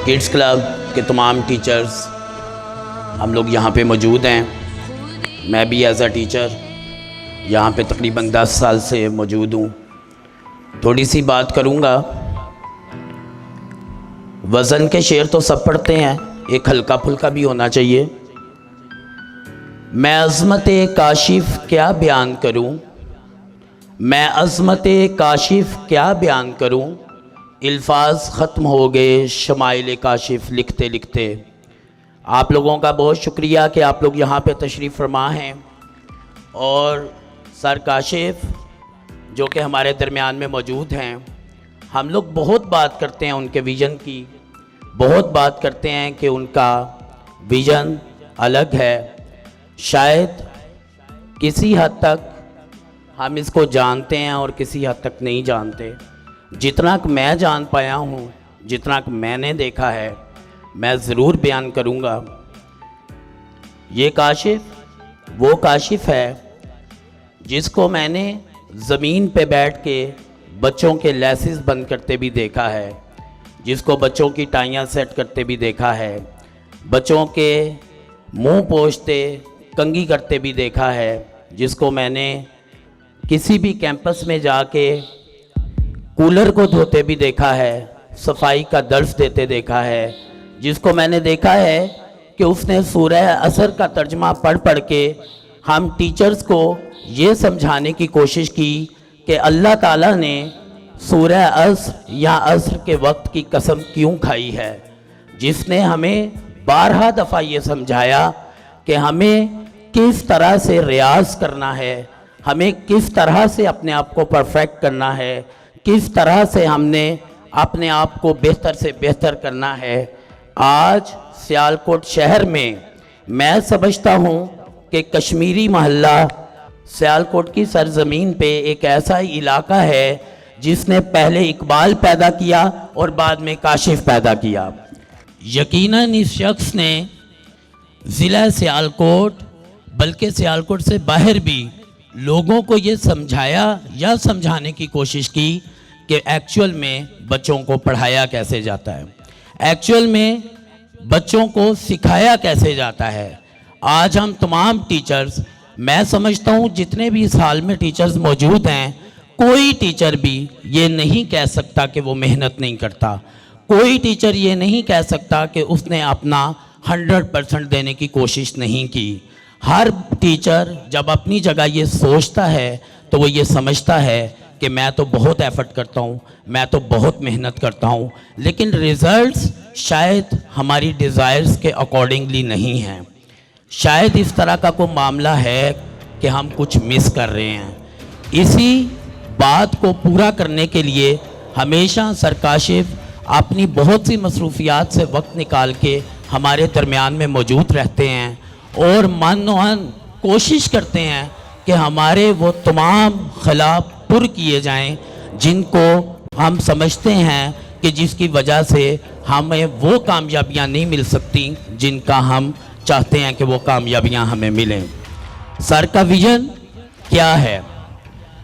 Kids club के तमाम teachers हम लोग यहाँ पे मौजूद हैं। मैं भी एज अ टीचर यहाँ पे तकरीबन 10 साल से मौजूद हूँ। थोड़ी सी बात करूँगा। वज़न के शेर तो सब पढ़ते हैं, एक हल्का फुल्का भी होना चाहिए। मैं अज़मत-ए काशिफ़ क्या बयान करूँ, मैं अज़मत-ए काशिफ़ क्या बयान करूँ, अल्फाज ख़त्म हो गए शमाइल काशिफ़ लिखते लिखते। आप लोगों का बहुत शुक्रिया कि आप लोग यहाँ पे तशरीफ़ फरमा हैं। और सर काशिफ़ जो कि हमारे दरमियान में मौजूद हैं, हम लोग बहुत बात करते हैं उनके विज़न की, बहुत बात करते हैं कि उनका विज़न अलग है। शायद किसी हद तक हम इसको जानते हैं और किसी हद तक नहीं जानते। जितना कि मैं जान पाया हूँ, जितना कि मैंने देखा है, मैं ज़रूर बयान करूँगा। ये काशिफ़ वो काशिफ़ है जिसको मैंने ज़मीन पे बैठ के बच्चों के लेसेस बंद करते भी देखा है, जिसको बच्चों की टाइयाँ सेट करते भी देखा है, बच्चों के मुंह पोंछते कंघी करते भी देखा है, जिसको मैंने किसी भी कैंपस में जाके कूलर को धोते भी देखा है, सफाई का दर्स देते देखा है, जिसको मैंने देखा है कि उसने सूरह असर का तर्जमा पढ़ पढ़ के हम टीचर्स को ये समझाने की कोशिश की कि अल्लाह ताला ने सूरह असर या असर के वक्त की कसम क्यों खाई है, जिसने हमें 12 दफ़ा ये समझाया कि हमें किस तरह से रियाज करना है, हमें किस तरह से अपने आप को परफेक्ट करना है, किस तरह से हमने अपने आप को बेहतर से बेहतर करना है। आज सियालकोट शहर में मैं समझता हूँ कि कश्मीरी महल्ला सियालकोट की सरज़मीन पे एक ऐसा इलाका है जिसने पहले इकबाल पैदा किया और बाद में काशिफ़ पैदा किया। यकीनन इस शख्स ने ज़िला सियालकोट बल्कि सियालकोट से बाहर भी लोगों को ये समझाया या समझाने की कोशिश की कि एक्चुअल में बच्चों को पढ़ाया कैसे जाता है, एक्चुअल में बच्चों को सिखाया कैसे जाता है। आज हम तमाम टीचर्स, मैं समझता हूँ जितने भी इस हाल में टीचर्स मौजूद हैं, कोई टीचर भी ये नहीं कह सकता कि वो मेहनत नहीं करता, कोई टीचर ये नहीं कह सकता कि उसने अपना 100% देने की कोशिश नहीं की। हर टीचर जब अपनी जगह ये सोचता है तो वो ये समझता है कि मैं तो बहुत एफर्ट करता हूँ, मैं तो बहुत मेहनत करता हूँ, लेकिन रिज़ल्ट्स शायद हमारी डिज़ायर्स के अकॉर्डिंगली नहीं हैं। शायद इस तरह का कोई मामला है कि हम कुछ मिस कर रहे हैं। इसी बात को पूरा करने के लिए हमेशा सर काशिफ़ अपनी बहुत सी मसरूफियात से वक्त निकाल के हमारे दरमियान में मौजूद रहते हैं और मन कोशिश करते हैं कि हमारे वो तमाम खिलाफ पुर किए जाएं जिनको हम समझते हैं कि जिसकी वजह से हमें वो कामयाबियां नहीं मिल सकती जिनका हम चाहते हैं कि वो कामयाबियां हमें मिलें। सर का विज़न क्या है,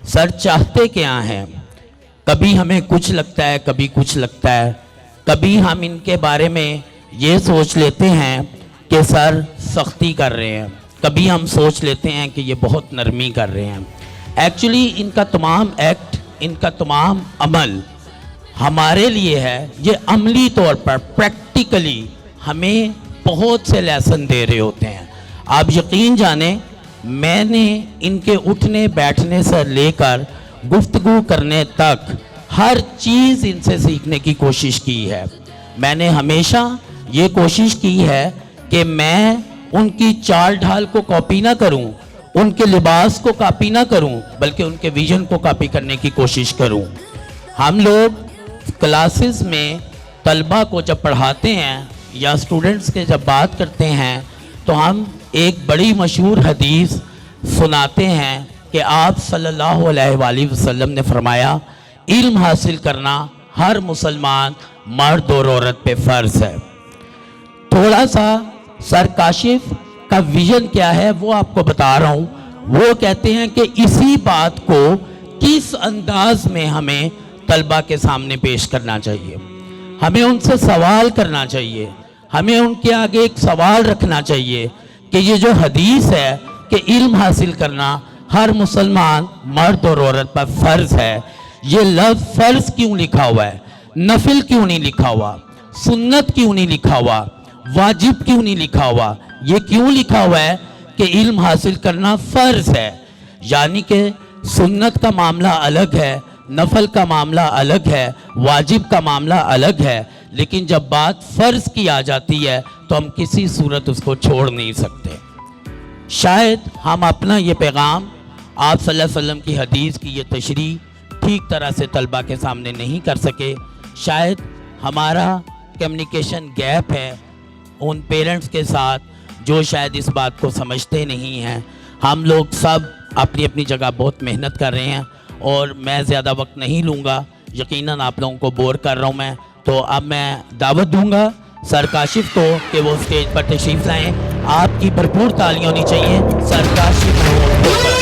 सर चाहते क्या हैं? कभी हमें कुछ लगता है, कभी कुछ लगता है, कभी हम इनके बारे में ये सोच लेते हैं कि सर सख्ती कर रहे हैं, कभी हम सोच लेते हैं कि ये बहुत नरमी कर रहे हैं। एक्चुअली इनका तमाम एक्ट, इनका तमाम अमल हमारे लिए है, ये अमली तौर पर प्रैक्टिकली हमें बहुत से लेसन दे रहे होते हैं। आप यकीन जाने, मैंने इनके उठने बैठने से लेकर गुफ्तगू करने तक हर चीज़ इनसे सीखने की कोशिश की है। मैंने हमेशा ये कोशिश की है कि मैं उनकी चाल ढाल को कॉपी ना करूं, उनके लिबास को कॉपी ना करूं, बल्कि उनके विज़न को कॉपी करने की कोशिश करूं। हम लोग क्लासेस में तलबा को जब पढ़ाते हैं या स्टूडेंट्स के जब बात करते हैं तो हम एक बड़ी मशहूर हदीस सुनाते हैं कि आप सल्लल्लाहु अलैहि वसल्लम ने फरमाया, इल्म हासिल करना हर मुसलमान मर्द और औरत पे फ़र्ज़ है। थोड़ा सा सर काशिफ़ का विज़न क्या है वो आपको बता रहा हूँ। वो कहते हैं कि इसी बात को किस अंदाज में हमें तलबा के सामने पेश करना चाहिए। हमें उनसे सवाल करना चाहिए, हमें उनके आगे एक सवाल रखना चाहिए कि ये जो हदीस है कि इल्म हासिल करना हर मुसलमान मर्द और औरत पर फ़र्ज है, ये लफ्ज़ फ़र्ज क्यों लिखा हुआ है, नफिल क्यों नहीं लिखा हुआ, सुन्नत क्यों नहीं लिखा हुआ, वाजिब क्यों नहीं लिखा हुआ? ये क्यों लिखा हुआ है कि इल्म हासिल करना फ़र्ज है? यानी कि सुन्नत का मामला अलग है, नफल का मामला अलग है, वाजिब का मामला अलग है, लेकिन जब बात फ़र्ज की आ जाती है तो हम किसी सूरत उसको छोड़ नहीं सकते। शायद हम अपना ये पैगाम आप सल्लल्लाहु अलैहि वसल्लम की हदीस की ये तशरीह ठीक तरह से तलबा के सामने नहीं कर सके। शायद हमारा कम्युनिकेशन गैप है उन पेरेंट्स के साथ जो शायद इस बात को समझते नहीं हैं। हम लोग सब अपनी अपनी जगह बहुत मेहनत कर रहे हैं और मैं ज़्यादा वक्त नहीं लूँगा, यकीनन आप लोगों को बोर कर रहा हूँ मैं, तो अब मैं दावत दूँगा सर काशिफ को कि वो स्टेज पर तशरीफ़ लाएँ। आपकी भरपूर तालियां होनी चाहिए सर काशिफ को।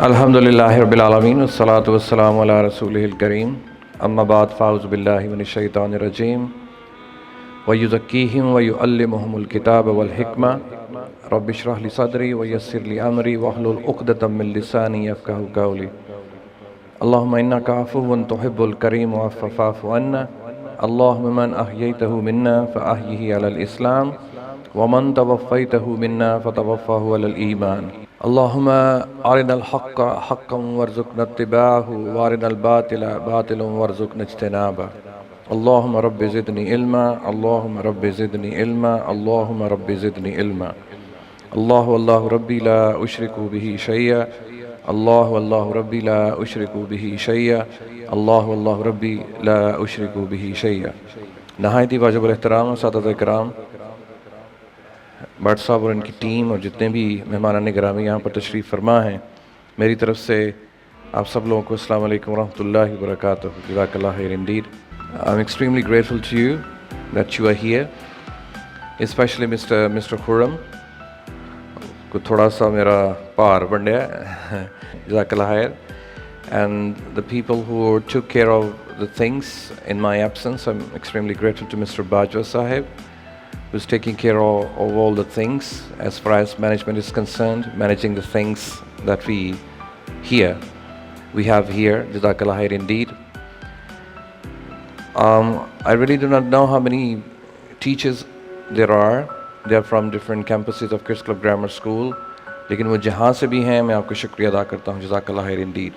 अल्हम्दुलिल्लाहि रब्बिल आलमीन वस्सलातु वस्सलामु अला रसूलिहिल करीम अम्मा बाद फ़ाऊज़ु बिल्लाहि मिनश शैतानिर रजीम व युज़क्कीहिम व युअल्लिमुहुमुल किताब वल हिक्मा रब्बि इश्रह लि सदरी व यस्सिर लि अमरी वहलुल उक़दतम मिन लिसानी यफ़क़हू क़ौली अल्लाहुम्मा इन्नका अफ़ुव्वुन तुहिब्बुल करीम वअफ़्फ़ फ़अफ़ु अन्ना अल्लाहुम्मा मन अहयैतहु मिन्ना फ़अहयिही अलल इस्लाम व मन तवफ़्फ़ैतहु मिन्ना फ़तवफ़्फ़हु अलल ईमान अल्लाहुम्मा अरिनल हक़्क़ हक़्क़न वरज़ुक़ना इत्तिबाअहु व अरिनल बातिला बातिलन वरज़ुक़ना इज्तिनाबा अल्लाहुम्मा रब्बि ज़िदनी इल्मा अल्लाहुम्मा रब्बि ज़िदनी इल्मा अल्लाहुम्मा रब्बि ज़िदनी इल्मा अल्लाहु अल्लाहु रब्बी ला उशरिकु बिही शैया अल्लाहु अल्लाहु रब्बी ला उशरिकु बिही शैया अल्लाहु अल्लाहु रब्बी ला उशरिकु बिही शैया। नहायती वाजिबुल एहतराम सादात इकराम, भट्ट साहब और इनकी टीम और जितने भी मेहमान गिरामी यहाँ पर तशरीफ़ फरमा हैं, मेरी तरफ से आप सब लोगों को अस्सलामु अलैकुम वरहमतुल्लाहि वबरकातुहू। जज़ाकल्लाहु खैर इंदीड। I'm extremely grateful to you that you are here, especially Mr. Khurram को थोड़ा सा मेरा पार बन गया जज़ाकल्लाहु खैर, and the people who took care of the things in my absence. I'm extremely grateful to Mr. Bajwa Sahib, who's taking care of all the things as far as management is concerned, managing the things that we have here. Jazakallah khair indeed. I really do not know how many teachers there are. They are from different campuses of Kids Club Grammar School. लेकिन वो जहाँ से भी हैं मैं आपको शुक्रिया अदा करता हूँ. Jazakallah khair indeed.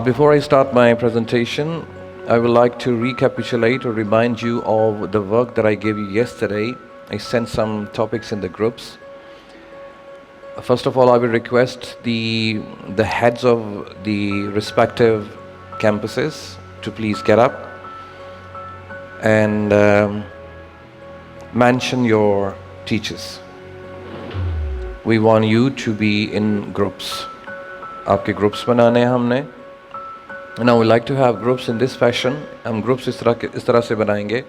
Before I start my presentation, I would like to recapitulate or remind you of the work that I gave you yesterday. I sent some topics in the groups. First of all, I will request the heads of the respective campuses to please get up and mention your teachers. We want you to be in groups. आपके groups बनाने हैं हमने. Now we like to have groups in this fashion. हम groups इस तरह से बनाएंगे.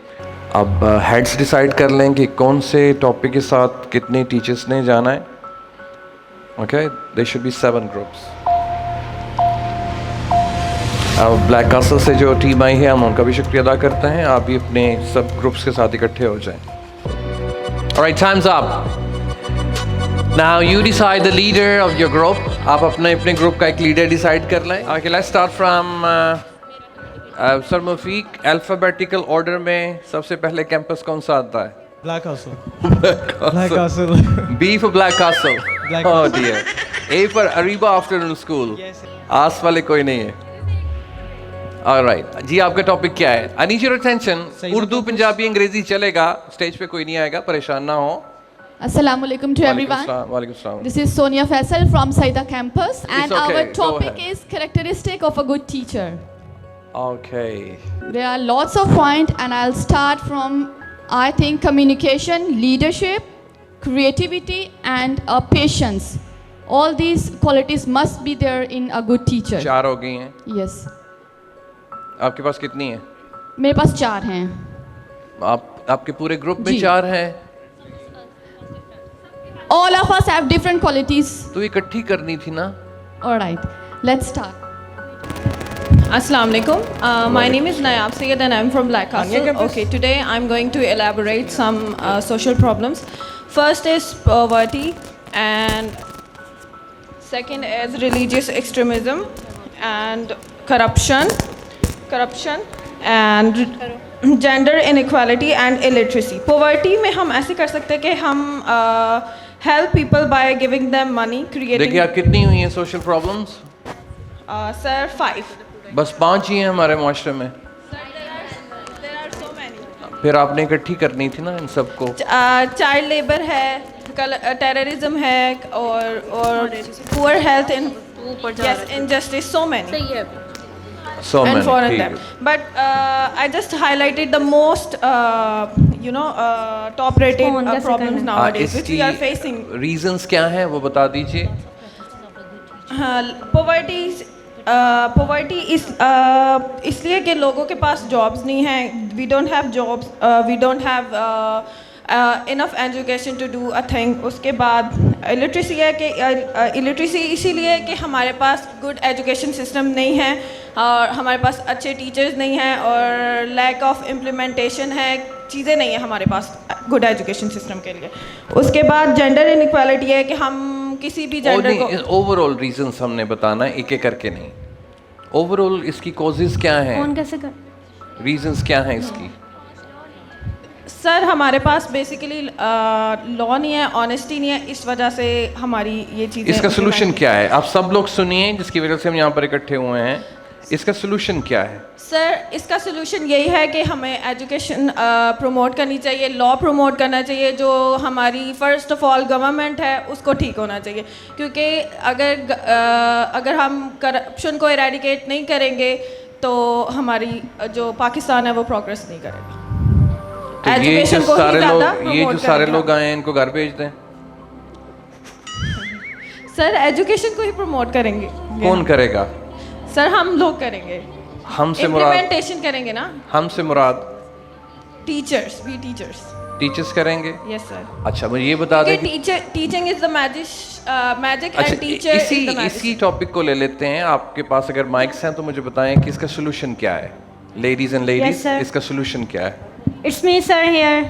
अब heads decide कर लें कि कौन से topic के साथ कितने teachers ने जाना है. Okay, there should be 7 groups. अब Black Castle से जो team आई है हम उनका भी शुक्रिया अदा करते हैं. आप भी अपने सब groups के साथ इकट्ठे हो जाएं. Alright, time's up. Now you decide the leader of your group. आप अपने group का एक leader decide कर लें. Okay, let's start from Sir Mufiq. Alphabetical order में सबसे पहले campus कौन सा आता है? Black Castle. Black Castle. B for Black Castle. Black Oh Castle. dear. A for Ariba Afternoon School. Yes. आस वाले कोई नहीं है. Alright. जी आपका topic क्या है? I need your attention. Urdu, Punjabi, अंग्रेजी चलेगा. Stage पे कोई नहीं आएगा. परेशान ना हो. Assalamu alaikum to everyone. Walaikum assalam. This is Sonia Faisal from Saida campus, and okay, our go topic ahead. is characteristic of a good teacher. Okay. There are lots of points, and I'll start from, I think, communication, leadership, creativity, and patience. All these qualities must be there in a good teacher. 4 हो गई हैं। Yes. आपके पास कितनी है? मेरे पास 4 हैं। आपके पूरे ग्रुप में जी। 4 हैं? All of us have different qualities. तो इकट्ठी करनी थी ना। All right. Let's start. Assalamu alaikum. My name is Nayab Syed and I'm from Black Castle. Okay, today I'm going to elaborate some social problems. First is poverty, and second is religious extremism and corruption, and gender inequality and illiteracy. Poverty में हम ऐसे कर सकते हैं कि हम help people by giving them money, creating. देखिए आप कितनी हुई हैं सोशल प्रॉब्लम्स? Sir, 5. बस 5 ही हैं हमारे माशरे में। There are so many. फिर आपने इकट्ठी करनी थी ना इन सबको। चाइल्ड लेबर है, टेररिज्म है, और poor health in injustice, so many So and many, foreign ठीक them. है। But I just highlighted the most top rated problems nowadays which we are facing. Reasons क्या हैं वो बता दीजिए। Poverty is इसलिए कि लोगों के पास jobs नहीं हैं, we don't have jobs, we don't have enough education to do a thing. उसके बाद illiteracy है कि illiteracy इसीलिए कि हमारे पास good education system नहीं है और हमारे पास अच्छे teachers नहीं हैं और lack of implementation है, चीज़ें नहीं है हमारे पास good education system के लिए। उसके बाद gender inequality है कि हम किसी भी जेंडर को ओवरऑल रीजंस हमने बताना है, एक एक करके नहीं। ओवरऑल इसकी कॉजेज क्या हैं? कौन कैसे कर रीजंस क्या हैं इसकी? सर हमारे पास बेसिकली लॉ नहीं है, ऑनेस्टी नहीं है, इस वजह से हमारी ये चीज़ें। इसका सोल्यूशन क्या है? आप सब लोग सुनिए जिसकी वजह से हम यहाँ पर इकट्ठे हुए हैं। इसका सोल्यूशन क्या है? सर इसका सोल्यूशन यही है कि हमें एजुकेशन प्रमोट करनी चाहिए, लॉ प्रमोट करना चाहिए, जो हमारी फ़र्स्ट ऑफ ऑल गवर्नमेंट है उसको ठीक होना चाहिए, क्योंकि अगर हम करप्शन को इरेडिकेट नहीं करेंगे तो हमारी जो पाकिस्तान है वो प्रोग्रेस नहीं करेगा। तो एजुकेशन को ही ज़्यादा ये जो सारे लोग आए हैं इनको घर भेज दें। सर एजुकेशन को ही प्रमोट करेंगे। कौन करेगा? सर हम लोग करेंगे, हमसे मुराद इम्प्लीमेंटेशन करेंगे ना। हमसे मुराद टीचर्स टीचर्स करेंगे। Yes sir. अच्छा मुझे ये बता दें कि टीचिंग इज द मैजिक अच्छा एंड टीचर इसी टॉपिक को ले लेते हैं। आपके पास अगर माइक्स हैं तो मुझे बताएं कि इसका सोल्यूशन क्या है। Ladies and ladies, sir. इसका सोल्यूशन क्या है? It's me, sir, here.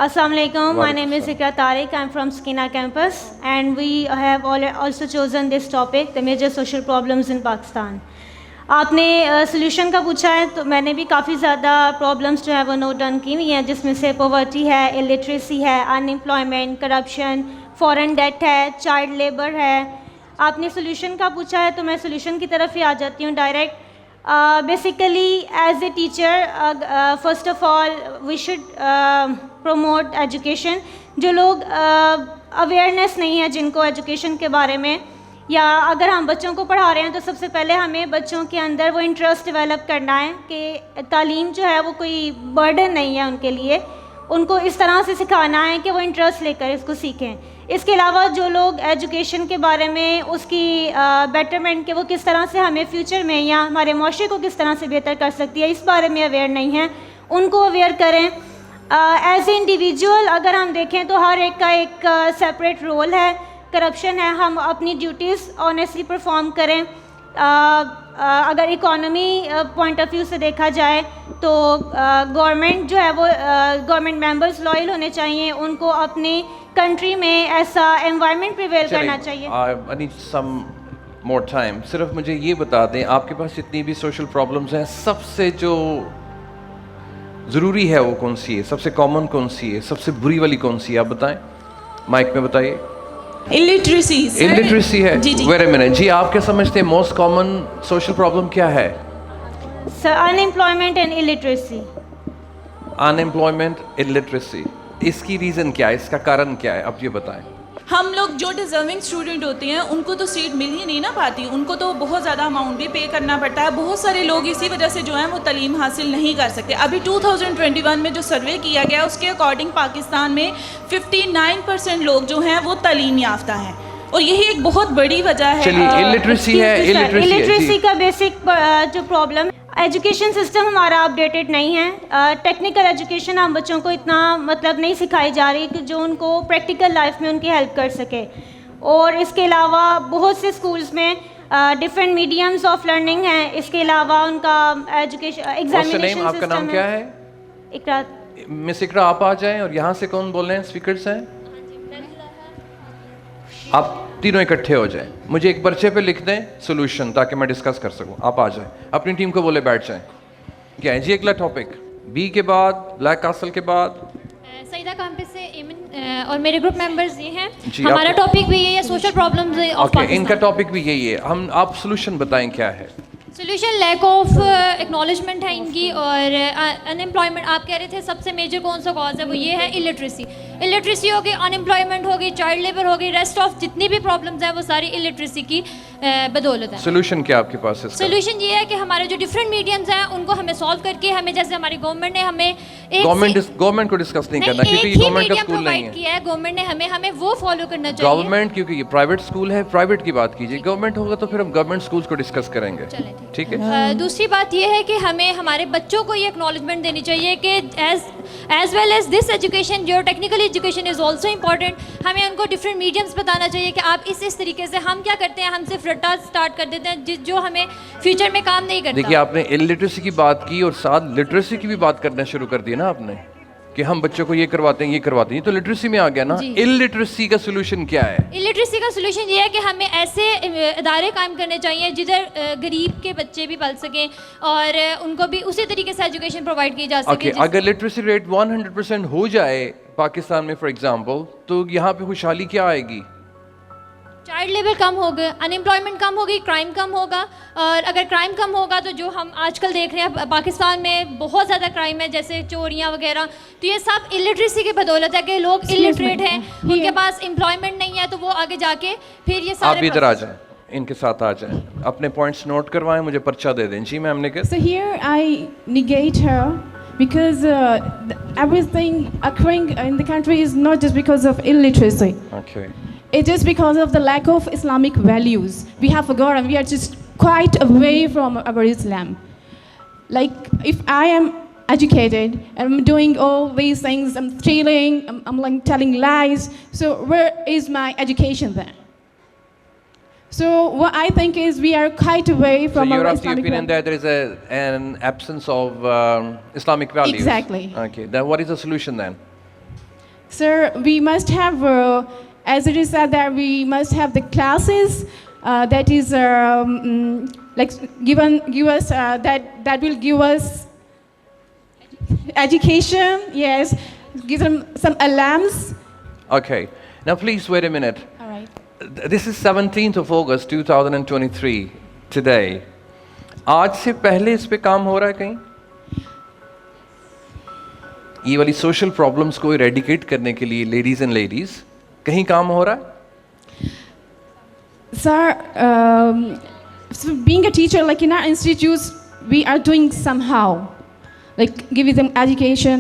Assalamu alaikum. My name is Ikra Tariq. I'm from Skina campus, and we have also chosen this topic, the major social problems in Pakistan. आपने solution का पूछा है तो मैंने भी काफ़ी ज़्यादा प्रॉब्लम्स जो है वो नोट डाउन की हुई हैं, जिसमें से पॉवर्टी है, इलिटरेसी है, अनएम्प्लॉयमेंट, करप्शन, फॉरेन डेट है, चाइल्ड लेबर है। आपने सोल्यूशन का पूछा है तो मैं सोल्यूशन की तरफ ही आ जाती हूँ direct. Basically as a teacher first of all we should promote education. जो लोग अवेयरनेस नहीं है जिनको एजुकेशन के बारे में, या अगर हम बच्चों को पढ़ा रहे हैं तो सबसे पहले हमें बच्चों के अंदर वो इंटरेस्ट डेवलप करना है कि तालीम जो है वो कोई बर्डन नहीं है उनके लिए। उनको इस तरह से सिखाना है कि वो इंटरेस्ट लेकर इसको सीखें। इसके अलावा जो लोग एजुकेशन के बारे में उसकी बेटरमेंट के वो किस तरह से हमें फ्यूचर में या हमारे माशरे को किस तरह से बेहतर कर सकती है, इस बारे में अवेयर नहीं है, उनको अवेयर करें। एज ए इंडिविजुअल अगर हम देखें तो हर एक का एक सेपरेट रोल है। करप्शन है, हम अपनी ड्यूटीज़ ऑनेस्टली परफॉर्म करें। अगर इकोनॉमी पॉइंट ऑफ व्यू से देखा जाए तो गवर्नमेंट जो है वो गवर्नमेंट मेंबर्स लॉयल होने चाहिए, उनको अपनी कंट्री में ऐसा एनवायरनमेंट प्रिवेल करना चाहिए। I need some more time. सिर्फ मुझे ये बता दें, आपके पास जितनी भी सोशल प्रॉब्लम्स हैं सबसे जो ज़रूरी है वो कौन सी है, सबसे कॉमन कौन सी है, सबसे बुरी वाली कौन सी है, आप बताएं, माइक में बताइए। इलिटरेसी है। वेट अ मिनट जी, आप क्या समझते हैं मोस्ट कॉमन सोशल प्रॉब्लम क्या है? Sir unemployment and illiteracy. Unemployment, illiteracy, इसकी रीज़न क्या है, इसका कारण क्या है, अब ये बताएं। हम लोग जो डिज़र्विंग स्टूडेंट होते हैं उनको तो सीट मिल ही नहीं ना पाती, उनको तो बहुत ज़्यादा अमाउंट भी पे करना पड़ता है। बहुत सारे लोग इसी वजह से जो है वो तालीम हासिल नहीं कर सकते। अभी 2021 में जो सर्वे किया गया उसके अकॉर्डिंग पाकिस्तान में 59% लोग जो हैं वो तालीम याफ्ता हैं। और यही एक बहुत बड़ी वजह है। चलिए, इलिटरेसी है, इलिटरेसी का बेसिक जो प्रॉब्लम, एजुकेशन सिस्टम हमारा अपडेटेड नहीं है। टेक्निकल एजुकेशन हम बच्चों को इतना मतलब नहीं सिखाई जा रही कि जो उनको प्रैक्टिकल लाइफ में उनकी हेल्प कर सके। और इसके अलावा बहुत से स्कूल्स में डिफरेंट मीडियम्स ऑफ लर्निंग हैं। इसके अलावा उनका एजुकेशन एग्जामिनेशन आपका नाम क्या है? इकरा। मिस इकरा, आप आ जाएं। और यहाँ से कौन बोल रहे हैं? स्पीकर्स हैं? आप तीनों इकट्ठे हो जाएं, मुझे एक पर्चे पे लिख दें सॉल्यूशन, ताकि मैं डिस्कस कर सकूं। आप आ जाएं, अपनी टीम को बोले बैठ जाएं। क्या है जी अगला टॉपिक? बी के बाद, ब्लैक कासल के बाद सईदा कैंपस से इमन और मेरे ग्रुप मेंबर्स ये हैं। जी, हमारा आपका- टॉपिक भी यही है, social problems of okay, Pakistan. इनका टॉपिक भी यही है। आप सॉल्यूशन बताएं क्या है? सोल्यूशन लैक ऑफ एक्नॉलेजमेंट है इनकी, और अनएम्प्लॉयमेंट आप कह रहे थे सबसे मेजर कौन सा कॉज है, वो ये है इलिटरेसी। इलिटरेसी होगी, अनएम्प्लॉयमेंट होगी, चाइल्ड लेबर होगी, रेस्ट ऑफ जितनी भी प्रॉब्लम्स हैं वो सारी इलिटरेसी की बदौलत है। सॉल्यूशन क्या आपके पास है इसका? सोल्यूशन ये है कि हमारे जो डिफरेंट मीडियम्स हैं उनको हमें सॉल्व करके, हमें जैसे हमारी गवर्नमेंट ने हमें एक गवर्नमेंट को डिस्कस नहीं करना, क्योंकि ये गवर्नमेंट का स्कूल नहीं है। किया है गवर्नमेंट ने, हमें वो फॉलो करना चाहिए। गवर्नमेंट, क्योंकि ये प्राइवेट स्कूल है, प्राइवेट की बात कीजिए। गवर्नमेंट होगा तो फिर हम गवर्नमेंट स्कूल्स को डिस्कस करेंगे। चलें, ठीक है। दूसरी बात यह है कि हमें हमारे बच्चों को ये एक्नॉलेजमेंट देनी चाहिए कि as well as this education, जो technical education is also important. हमें उनको डिफरेंट मीडियम्स बताना चाहिए कि आप इस तरीके से, हम क्या करते हैं, हम सिर्फ रट्टा स्टार्ट कर देते हैं जो हमें फ्यूचर में काम नहीं करता। देखिए, आपने इलिटरेसी की बात की और साथ लिटरेसी की भी बात करना शुरू कर दी ना आपने, कि हम बच्चों को ये करवाते हैं, ये करवाते हैं। ये तो लिटरेसी में आ गया ना। इलिटरेसी का सोल्यूशन क्या है? इलिटरेसी का सोल्यूशन ये है कि हमें ऐसे इदारे कायम करने चाहिए जिधर गरीब के बच्चे भी पढ़ सकें और उनको भी उसी तरीके से एजुकेशन प्रोवाइड की जा सके। अगर लिटरेसी रेट 100% हो जाए पाकिस्तान में फॉर एग्जांपल, तो यहाँ पे खुशहाली क्या आएगी? चाइल्ड लेबर कम होगा, अनएम्प्लॉयमेंट कम होगी, क्राइम कम होगा। और अगर क्राइम कम होगा तो जो हम आजकल देख रहे हैं पाकिस्तान में बहुत ज़्यादा क्राइम है, जैसे चोरियां वगैरह, तो ये सब इलिटरेसी की बदौलत है कि लोग इलिटरेट हैं, उनके पास एम्प्लॉयमेंट नहीं है, तो वो आगे जाके फिर ये सारे। आप इधर आ जाएं, इनके साथ आ जाएं, अपने पॉइंट्स नोट करवाएं, मुझे पर्चा दे दें। जी मैम ने कहा। So here I negate her because everything occurring in the country is not just because of illiteracy. Okay. It's just because of the lack of Islamic values. We have forgotten. We are just quite away from our Islam. Like if I am educated and I'm doing all these things, I'm stealing, I'm like telling lies. So where is my education then? So what I think is we are quite away So from you're our of the Islamic opinion that there is an absence of Islamic values. Exactly. Okay. Then what is the solution then? Sir, we must have, as it is said that we must have the classes that is like give us that will give us education. Yes, give them some alarms. Okay. Now please wait a minute. All right. This is 17th of August 2023 today. आज से पहले इस पे काम हो रहा है कहीं? ये वाली सोशल प्रॉब्लम्स को इरेडिकेट करने के लिए लेडीज एंड लेडीज कहीं काम हो रहा है? Sir, so being a teacher, like in our institutes, we are doing somehow, like giving them education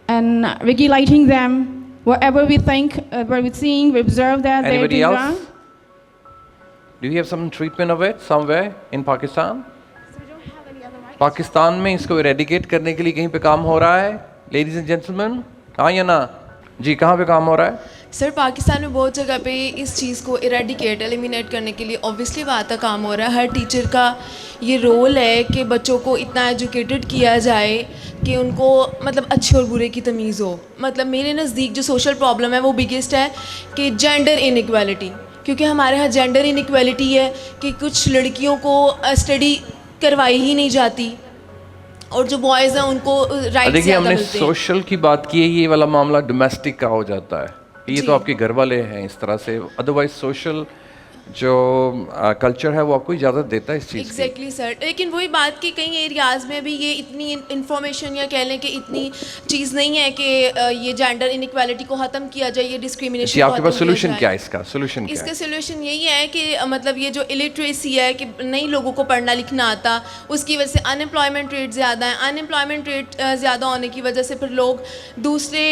and regulating them. Whatever we think, what we're seeing, we observe that they're Anybody doing else? wrong. Do you have some treatment of it somewhere in Pakistan? Pakistan में इसको eradicate करने के लिए कहीं पे काम हो रहा है? लेडीज एंड जेंटलमैन, हाँ या ना? जी, कहाँ पे काम हो रहा है? सर, पाकिस्तान में बहुत जगह पे इस चीज़ को इरेडिकेट एलिमिनेट करने के लिए ऑब्वियसली बात का काम हो रहा है। हर टीचर का ये रोल है कि बच्चों को इतना एजुकेटेड किया जाए कि उनको मतलब अच्छे और बुरे की तमीज़ हो। मतलब मेरे नज़दीक जो सोशल प्रॉब्लम है वो बिगेस्ट है कि जेंडर इनइक्वालिटी, क्योंकि हमारे यहाँ जेंडर इनइक्वालिटी है कि कुछ लड़कियों को स्टडी करवाई ही नहीं जाती और जो बॉयज़ हैं उनको राइट। देखिए, हमने सोशल की बात की है, ये वाला मामला डोमेस्टिक का हो जाता है। ये तो आपके घर वाले हैं इस तरह से, अदरवाइज सोशल जो कल्चर है वो आपको इजाज़त देता है इस चीज़ की। एग्जैक्टली सर, लेकिन वही बात कि कई एरियाज़ में भी ये इतनी इंफॉर्मेशन या कह लें कि इतनी चीज़ नहीं है कि ये जेंडर इनइक्वालिटी को ख़त्म किया जाए, ये डिस्क्रिमिनेशन। जी, आपके पास सोल्यूशन क्या है इसका? सोल्यूशन क्या इसका है? सोल्यूशन यही है कि मतलब ये जो इलिटरेसी है कि नई लोगों को पढ़ना लिखना आता, उसकी वजह से अनएम्प्लॉयमेंट रेट ज़्यादा है। अनएम्प्लॉयमेंट रेट ज़्यादा होने की वजह से फिर लोग दूसरे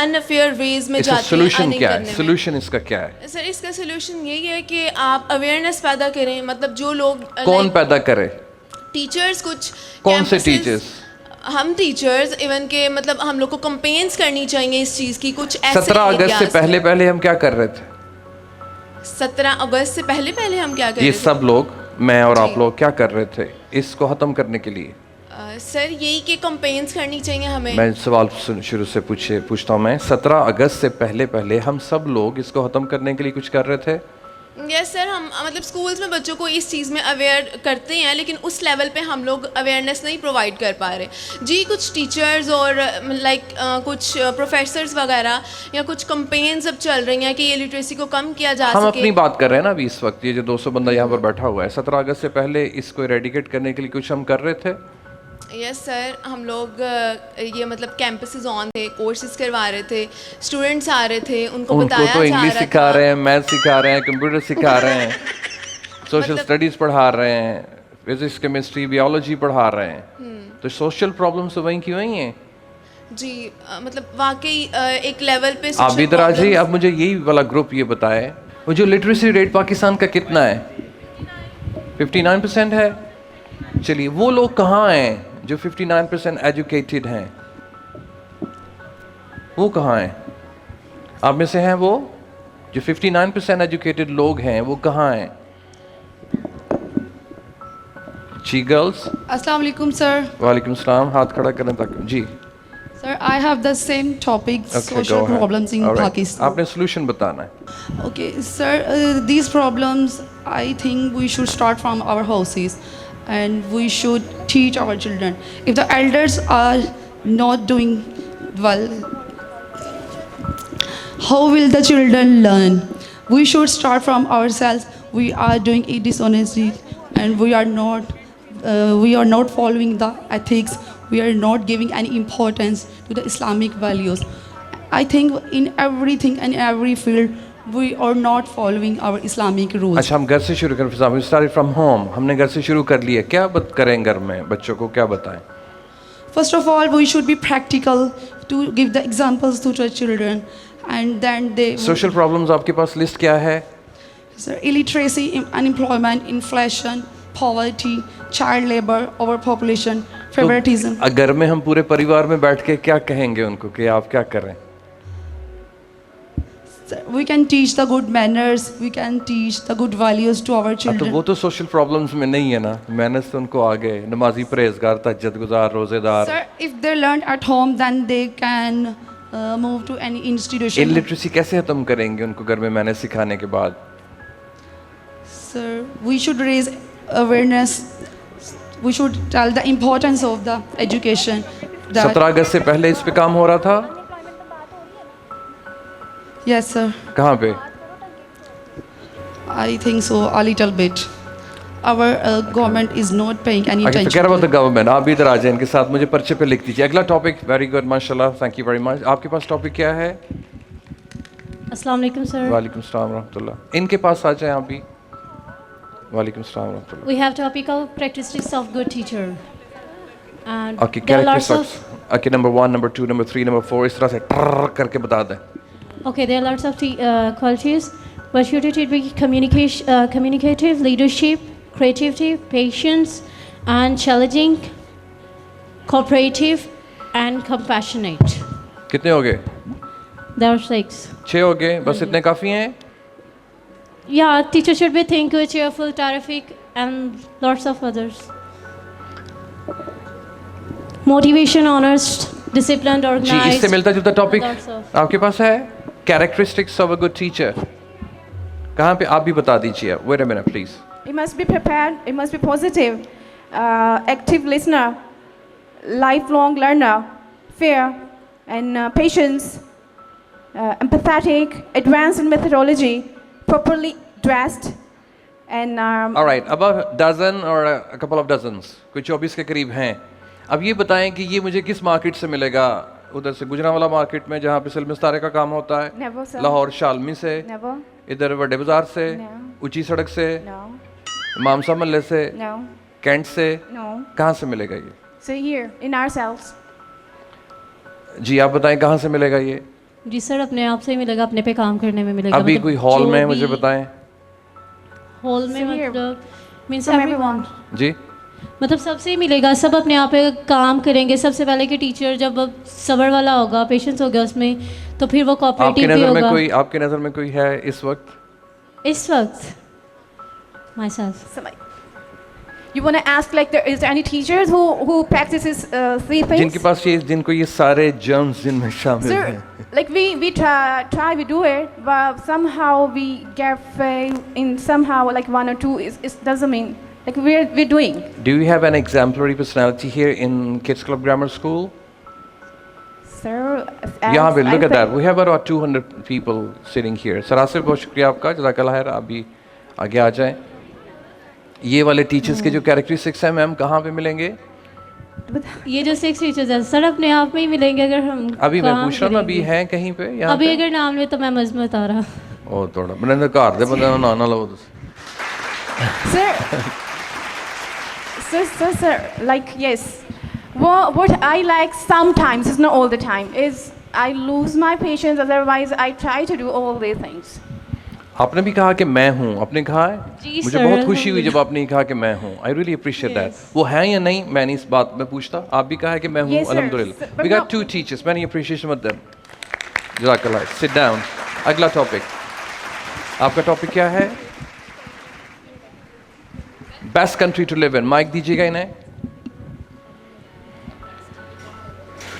अनफेयर वेज में इसका जाते हैं। सोल्यूशन क्या है? सोल्यूशन इसका क्या है? सर इसका सोल्यूशन यही है कि आप अवेयरनेस पैदा करें, मतलब जो लोग कौन पैदा करे? टीचर्स, कुछ कौन से campuses, टीचर्स? हम टीचर्स इवन के मतलब हम लोग को कंपेन्स करनी चाहिए इस चीज़ की। कुछ ऐसे 17 अगस्त से areas पहले हम क्या कर रहे थे? 17 अगस्त से पहले हम क्या कर ये रहे थे? सब लोग, मैं और जी। आप लोग क्या कर रहे थे इसको खत्म करने के लिए? सर यही कि कंपेन्स करनी चाहिए हमें। मैं सवाल शुरू से पूछता हूँ मैं, 17 अगस्त से पहले हम सब लोग इसको खत्म करने के लिए कुछ कर रहे थे? यस सर, हम मतलब स्कूल्स में बच्चों को इस चीज़ में अवेयर करते हैं, लेकिन उस लेवल पे हम लोग अवेयरनेस नहीं प्रोवाइड कर पा रहे। जी, कुछ टीचर्स और कुछ प्रोफेसर्स वगैरह या कुछ कंपेन्स अब चल रही हैं कि ये लिटरेसी को कम किया जा हम सके। अपनी बात कर रहे हैं ना अभी इस वक्त, ये जो 200 बंदा यहाँ पर बैठा हुआ है, 17 अगस्त से पहले इसको इरेडिकेट करने के लिए कुछ हम कर रहे थे? यस सर, हम लोग ये मतलब कैंपसेस ऑन थे, कोर्सेज करवा रहे थे, स्टूडेंट्स आ रहे थे, उनको बताया तो जा इंग्लिश रहा सिखा था। रहे हैं, मैथ सिखा रहे हैं, कंप्यूटर सिखा रहे हैं, सोशल स्टडीज पढ़ा रहे हैं, फिजिक्स, केमिस्ट्री, बायोलॉजी पढ़ा रहे हैं। तो सोशल प्रॉब्लम्स तो वहीं की वहीं हैं। जी, मतलब वाकई एक लेवल पे आप इधर आ जाइए, अब मुझे यही वाला ग्रुप ये बताए, वो जो लिटरेसी रेट पाकिस्तान का कितना है? 59% है। चलिए, वो लोग कहाँ हैं जो 59% एजुकेटेड हैं? वो कहाँ हैं? आप में से हैं वो जो 59% एजुकेटेड लोग हैं, वो कहाँ हैं? जी गर्ल्स। अस्सलाम वालेकुम सर। वालेकुम सलाम। हाथ खड़ा करें तक जी। Sir, I have the same topic, social problems in Pakistan. आपने solution बताना है. Okay, sir, these problems, I think we should start from our houses, and we should teach our children. If the elders are not doing well, how will the children learn? We should start from ourselves. We are doing it dishonestly, and we are not following the ethics. We are not giving any importance to the Islamic values. I think in everything and every field, we are not following our Islamic rules. अच्छा, हम घर से शुरू करें. We started from home. हमने घर से शुरू कर लिया. क्या करें घर में? बच्चों को क्या बताएं? First of all, we should be practical to give the examples to the children, and then they. Social problems आपके पास list क्या है? Sir, illiteracy, unemployment, inflation, poverty, child labor, overpopulation, favoritism. तो घर में हम पूरे परिवार में बैठ के क्या कहेंगे उनको कि आप क्या करें? We can teach the good manners, we can teach the good values to our तो children. वो तो सोशल प्रॉब्लम्स में नहीं है ना. मैनर्स तो उनको आ गए. नमाजी, परहेजगार, तहज्जुद गुजार, रोजेदार. Sir, if they learn at home, then they can move to any institution. Illiteracy कैसे खत्म करेंगे उनको घर में मैनर्स सिखाने के बाद? Sir, we should raise awareness. We should tell the importance of the education. 17 अगस्त से पहले इस पे काम हो रहा था? Yes, sir. कहाँ पे? I think so, a little bit. Our government is not paying any Okay, attention. forget about to the government. आप भी इधर आ जाए इनके साथ, मुझे पर्चे पे लिख दीजिए. अगला टॉपिक. वेरी गुड, माशाल्लाह, थैंक यू वेरी मच. आपके पास टॉपिक क्या है? अस्सलाम वालेकुम सर. वालेकुम सलाम रहमतुल्लाह. इनके पास आ जाए आप भी. वालेकुम सलाम रहमतुल्लाह. We have topic of characteristics of good teacher. And Okay, there are lots characteristics. Okay, number 1, number 2, number 3, number 4 इस तरह से ट्रर करके बता दें. Okay, there are lots of qualities, but should it be communicative, leadership, creativity, patience, and challenging, cooperative, and compassionate. कितने हो गए? There are 6. 6 हो गए. बस इतने काफ़ी हैं? Yeah, teacher should be thankful, cheerful, terrific, and lots of others. Motivation, honest, disciplined, ji, organized. इससे मिलता जुलता टॉपिक lots of. आपके पास है? Characteristics of a good teacher. कहाँ पे आप भी बता दीजिए. Wait a minute, please. It must be prepared, it must be positive, active listener, lifelong learner, fair and patience, empathetic, advanced in methodology, properly dressed, And Alright, about dozen or a couple of dozens, कोई 24 के करीब हैं. अब ये बताएं कि ये मुझे किस मार्केट से मिलेगा? उधर से गुजरांवाला मार्केट में जहाँ पे सिल्म सितारे का काम होता है, Never, sir. लाहौर शालमी से, Never. इधर बड़े बाजार से, No. ऊंची सड़क से, No. मामसा महल्ले से, No. कैंट से, No. कहाँ से मिलेगा ये? So here in ourselves. जी आप बताएं कहाँ से मिलेगा ये? जी सर, अपने आप से ही मिलेगा, अपने पे काम करने में मिलेगा. अभी मतलब कोई हॉल जो में भी मुझे बताएं. हॉल में So here. मतलब मीन्स From एवरीवन, जी मतलब सबसे ही मिलेगा. सब अपने आप पे काम करेंगे. सबसे पहले कि टीचर जब सबर वाला होगा, पेशेंस होगा उसमें, तो फिर वो आपकी कोऑपरेटिव भी नज़र में होगा. कोई आपकी नज़र में कोई है इस वक्त? इस वक्त my self. So like, you want to ask like, is there any teachers who practices three things? जिनके पास ये जिनको ये सारे जर्म्स जिनमें शामिल Sir, हैं. like we try we do it, but somehow we get fail in somehow like one or two. It doesn't mean like we're doing. Do you have an exemplary personality here in Kids Club Grammar School? Sir, यहाँ पे look at that. We have about 200 people sitting here. सरासर बहुत शुक्रिया आपका. जज़ाकल्लाह खैर. आप भी आगे आ जाएं. ये वाले टीचर्स के जो कैरेक्टरिस्टिक्स हैं मैम कहाँ पे मिलेंगे? ये जो 6 टीचर्स हैं सर, अपने आप में ही मिलेंगे अगर हम अभी मैं काम पूछ रहा हूँ अभी करेंगे. हैं कहीं पे यहाँ अभी पे? अगर नाम ले तो मैं मज़ बता रहा. ओ थोड़ा मैंने तो घर दे बंदे ना ना लो. Sir, like yes. What I like sometimes, it's not all the time, is I lose my patience. Otherwise, I try to do all these things. आपने भी कहा कि मैं हूँ. आपने कहा है? जी मुझे सर, बहुत खुशी हुई जब आपने कहा कि मैं हूँ. I really appreciate that. वो हैं या नहीं मैं नहीं इस बात में पूछता. आप भी कहा है कि मैं हूँ. Yes, sir. अल्हम्दुलिल्लाह. But We got no- 2 teachers. Many appreciation with them. जज़ाकल्लाह. Sit down. अगला टॉपिक. आपका टॉपिक क्या है? Best country to live in. Mike दीजिएगा इन्हें.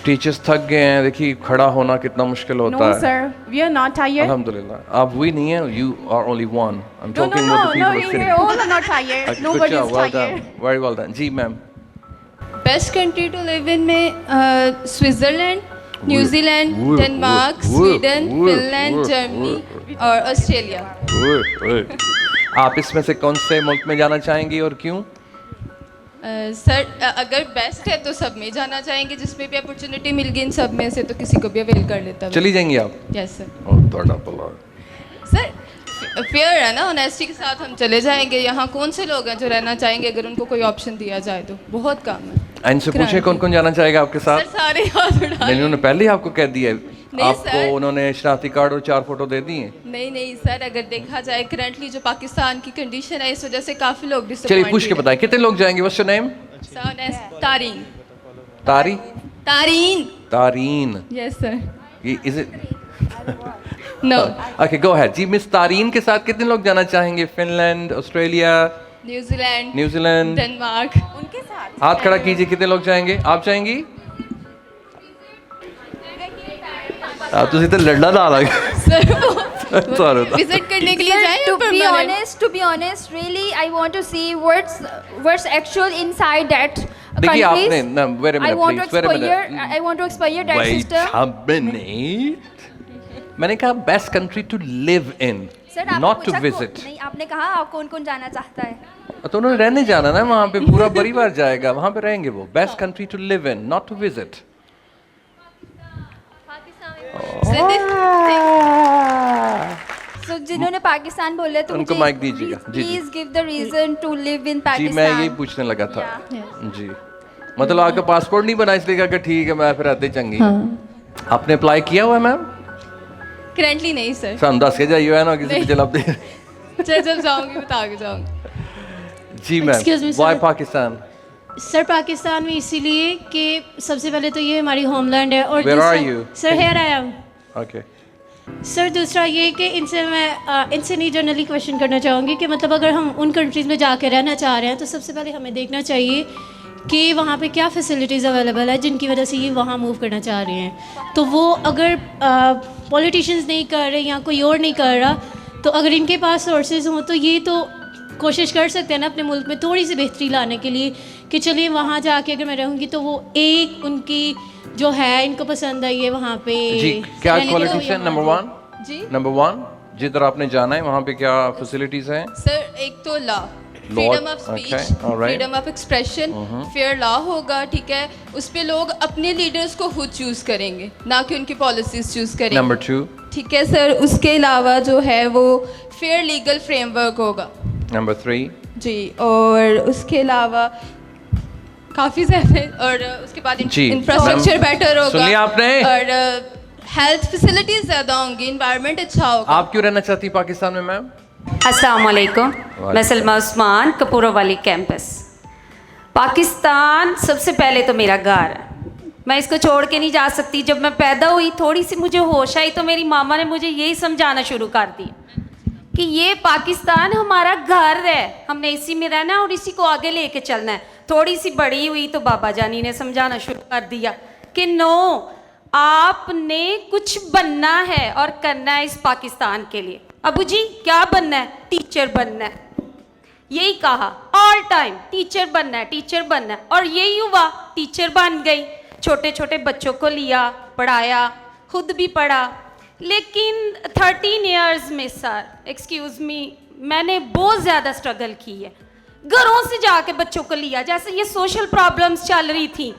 टीचर्स थक गए हैं. देखिए खड़ा होना कितना मुश्किल होता No, है. sir, we are not tired. अल्हम्दुलिल्लाह. आप वही नहीं हैं. You are only one. I'm No, talking with the people we sitting. all are not tired. Okay, Nobody good is job. Well tired. done. Very well done. जी ma'am. Best country to live in में Switzerland, New Zealand, Denmark, Sweden, Finland, Germany और Australia. आप इसमें से कौन से मुल्क में जाना चाहेंगी और क्यों? सर अगर बेस्ट है तो सब में जाना चाहेंगे. जिसमें भी अपॉर्चुनिटी मिल गई इन सब में से तो किसी को भी अवेल कर लेता. चली जाएंगी आप? Yes sir. थोड़ा बोलो. सर फेयर है ना, ऑनेस्टी के साथ हम चले जाएंगे. यहाँ कौन से लोग हैं जो रहना चाहेंगे अगर उनको कोई ऑप्शन दिया जाए तो? बहुत कम है. इनसे पूछे कौन कौन जाना चाहेगा आपके साथ? सर सारे हाथ उठा. नहीं उन्होंने पहले ही आपको कह दिया है. नहीं, आपको सर. उन्होंने शनाख्ती कार्ड और 4 फोटो दे दिए. नहीं सर, अगर देखा जाए करंटली जो पाकिस्तान की कंडीशन है इस वजह से काफ़ी लोग चलिए पूछ के बताएं कितने लोग जाएंगे. What's your name? Tareen. Tari? Tareen. Tareen. Yes sir. Is it? No. Okay go ahead. जी मिस तारीन के साथ कितने लोग जाना चाहेंगे? Finland, Australia, New Zealand, Denmark. उनके साथ हाथ खड़ा कीजिए. कितने लोग जाएंगे? आप जाएंगी? आप तो सीधे लड़ना ना लगे. विजिट करने के लिए Sir, जाएं. to be honest, really, I want to see what's actual inside that देखिए countries. आपने ना wait a I minute want to please. Wait a explore. minute. I want to explore that Wait system. a minute. मैंने कहा best country to live in, Sir, आपने not to पूछा visit. नहीं, आपने कहा आप कौन जाना चाहता है. तो उन्होंने रहने जाना ना वहाँ पे. पूरा परिवार जाएगा वहाँ पे रहेंगे वो. Best country to live in not to visit. So जिन्होंने पाकिस्तान बोले तो उनको माइक दीजिएगा. जी जी. Please give the reason to live in जी पाकिस्तान. मैं यही पूछने लगा था. जी मतलब आपका पासपोर्ट नहीं बना इसलिए कहा कि ठीक है मैं फिर आते चंगी. आपने अप्लाई किया हुआ है मैम? करंटली नहीं सर. सन 10 के जाइए है ना किसी के जवाब दे. चल जाऊंगी, बता के जाऊंगी. जी Excuse me, ma'am. sir. Why Pakistan? Sir Pakistan में इसीलिए कि सबसे पहले तो ये हमारी होमलैंड है और Where are you? Sir here I am. Okay. Sir दूसरा ये कि इनसे मैं इनसे नहीं जनरली क्वेश्चन करना चाहूँगी कि मतलब अगर हम उन कंट्रीज़ में जाकर रहना चाह रहे हैं तो सबसे पहले हमें देखना चाहिए कि वहाँ पे क्या फैसिलिटीज़ अवेलेबल है जिनकी वजह से ये वहाँ मूव करना चाह रहे हैं. तो वो अगर पॉलिटिशियंस नहीं कर रहे या कोई और नहीं कर रहा तो अगर इनके पास सोर्सेज हों तो ये तो कोशिश कर सकते हैं ना अपने मुल्क में थोड़ी सी बेहतरी लाने के लिए कि चलिए वहाँ जाके अगर मैं रहूँगी तो वो एक उनकी जो है इनको पसंद आई है वहाँ पे. जी क्या रहने के लिए क्वालिफिकेशन? वहाँ नंबर 1. जी. नंबर 1 जिधर आपने जाना है वहाँ पे क्या फैसिलिटीज़ हैं? सर एक तो law, freedom of speech, freedom of expression, fair law होगा, ठीक है। उस पे लोग अपने लीडर्स को खुद चूज करेंगे, ना कि उनकी पॉलिसीज चूज करेंगे। नंबर 2, ठीक है सर। उसके अलावा जो है वो फेयर लीगल फ्रेमवर्क होगा। नंबर 3, जी, और उसके अलावा काफ़ी ज़्यादा, और उसके बाद जी, इंफ्रास्ट्रक्चर बेटर होगा। सुन लिया आपने? और हेल्थ फैसिलिटीज ज़्यादा होंगी, इन्वायरमेंट अच्छा होगा। आप क्यों रहना चाहती पाकिस्तान में मैम? अस्सलाम वालेकुम, मैं सलमा उस्मान, कपूरा वाली कैंपस। पाकिस्तान सबसे पहले तो मेरा घर है, मैं इसको छोड़ के नहीं जा सकती। जब मैं पैदा हुई, थोड़ी सी मुझे होश आई तो मेरी मामा ने मुझे यही समझाना शुरू कर दिया कि ये पाकिस्तान हमारा घर है, हमने इसी में रहना है और इसी को आगे लेके चलना है। थोड़ी सी बड़ी हुई तो बाबा जानी ने समझाना शुरू कर दिया कि नो, आपने कुछ बनना है और करना है इस पाकिस्तान के लिए। अबू जी क्या बनना है? टीचर बनना है। यही कहा ऑल टाइम, टीचर बनना है, टीचर बनना है, और यही हुआ, टीचर बन गई। छोटे छोटे बच्चों को लिया, पढ़ाया, खुद भी पढ़ा। लेकिन 13 इयर्स में सर, एक्सक्यूज़ मी, मैंने बहुत ज़्यादा स्ट्रगल की है। घरों से जाके बच्चों को लिया, जैसे ये सोशल प्रॉब्लम्स चल रही थी,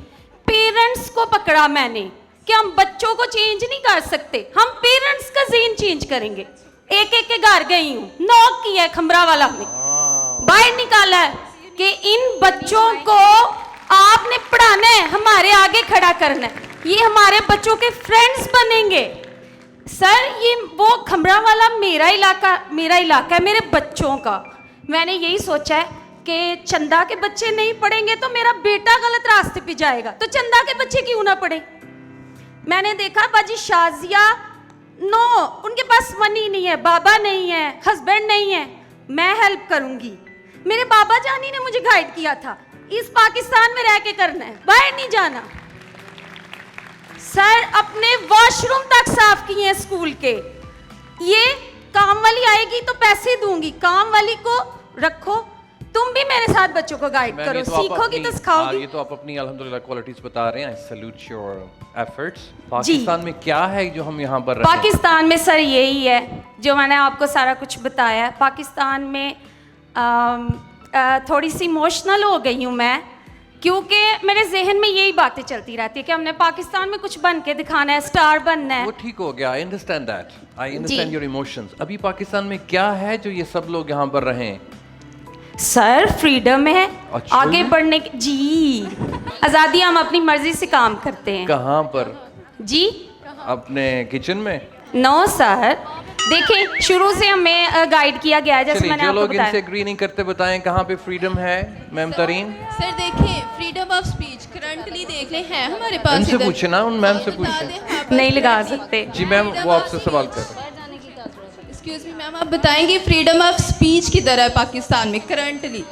पेरेंट्स को पकड़ा मैंने कि हम बच्चों को चेंज नहीं कर सकते, हम पेरेंट्स का ज़हन चेंज करेंगे। एक एक के घर गई हूँ, नॉक किया है खमरा वाला में, बाहर निकाला है कि इन बच्चों को आपने पढ़ाना है, हमारे आगे खड़ा करना है, ये हमारे बच्चों के फ्रेंड्स बनेंगे। सर ये वो खमरा वाला मेरा इलाका है, मेरे बच्चों का। मैंने यही सोचा है कि चंदा के बच्चे नहीं पढ़ेंगे तो मेरा बेटा गलत रास्ते पे जाएगा, तो चंदा के बच्चे क्यों ना पढ़े। मैंने देखा बाजी शाजिया, नो, उनके पास मनी नहीं है, बाबा नहीं है, हस्बैंड नहीं है, मैं हेल्प करूंगी। मेरे बाबा जानी ने मुझे गाइड किया था, इस पाकिस्तान में रह के करना है, बाहर नहीं जाना। सर अपने वॉशरूम तक साफ किए हैं स्कूल के। ये काम वाली आएगी तो पैसे दूंगी, काम वाली को रखो, तुम भी मेरे साथ बच्चों को गाइड करो, सीखोगी तो सिखाओगी। ये तो आप अपनी अल्हम्दुलिल्लाह क्वालिटीज बता रहे हैं, आई सैल्यूट योर एफर्ट्स। पाकिस्तान में क्या है जो हम यहाँ पर रहे? पाकिस्तान में सर यही है जो मैंने आपको सारा कुछ बताया है। पाकिस्तान में थोड़ी सी इमोशनल हो गई हूँ मैं, क्योंकि मेरे जहन में यही बातें चलती रहती है कि हमने पाकिस्तान में कुछ बन के दिखाना है, स्टार बनना है। वो ठीक हो गया, I understand that, I understand your emotions. अभी पाकिस्तान में क्या है जो ये सब लोग यहाँ पर रहे? सर फ्रीडम है, अच्छा, आगे बढ़ने की जी, आज़ादी, हम अपनी मर्जी से काम करते हैं। कहाँ पर जी? अपने किचन में? नो सर, देखिए शुरू से हमें गाइड किया गया है, जैसे मैंने जो आपको लोग बताया। इनसे एग्री नहीं करते बताएं कहाँ पे फ्रीडम है मैम तरीन? सर देखिए, फ्रीडम ऑफ स्पीच करंटली देख लें है हमारे पास। उनसे पूछे ना, उन मैम से पूछे। नहीं लगा सकते जी मैम, वो आपसे सवाल कर रहे हैं। एक्सक्यूज मी मैम, आप बताएंगे फ्रीडम ऑफ स्पीच किधर है पाकिस्तान में करंटली?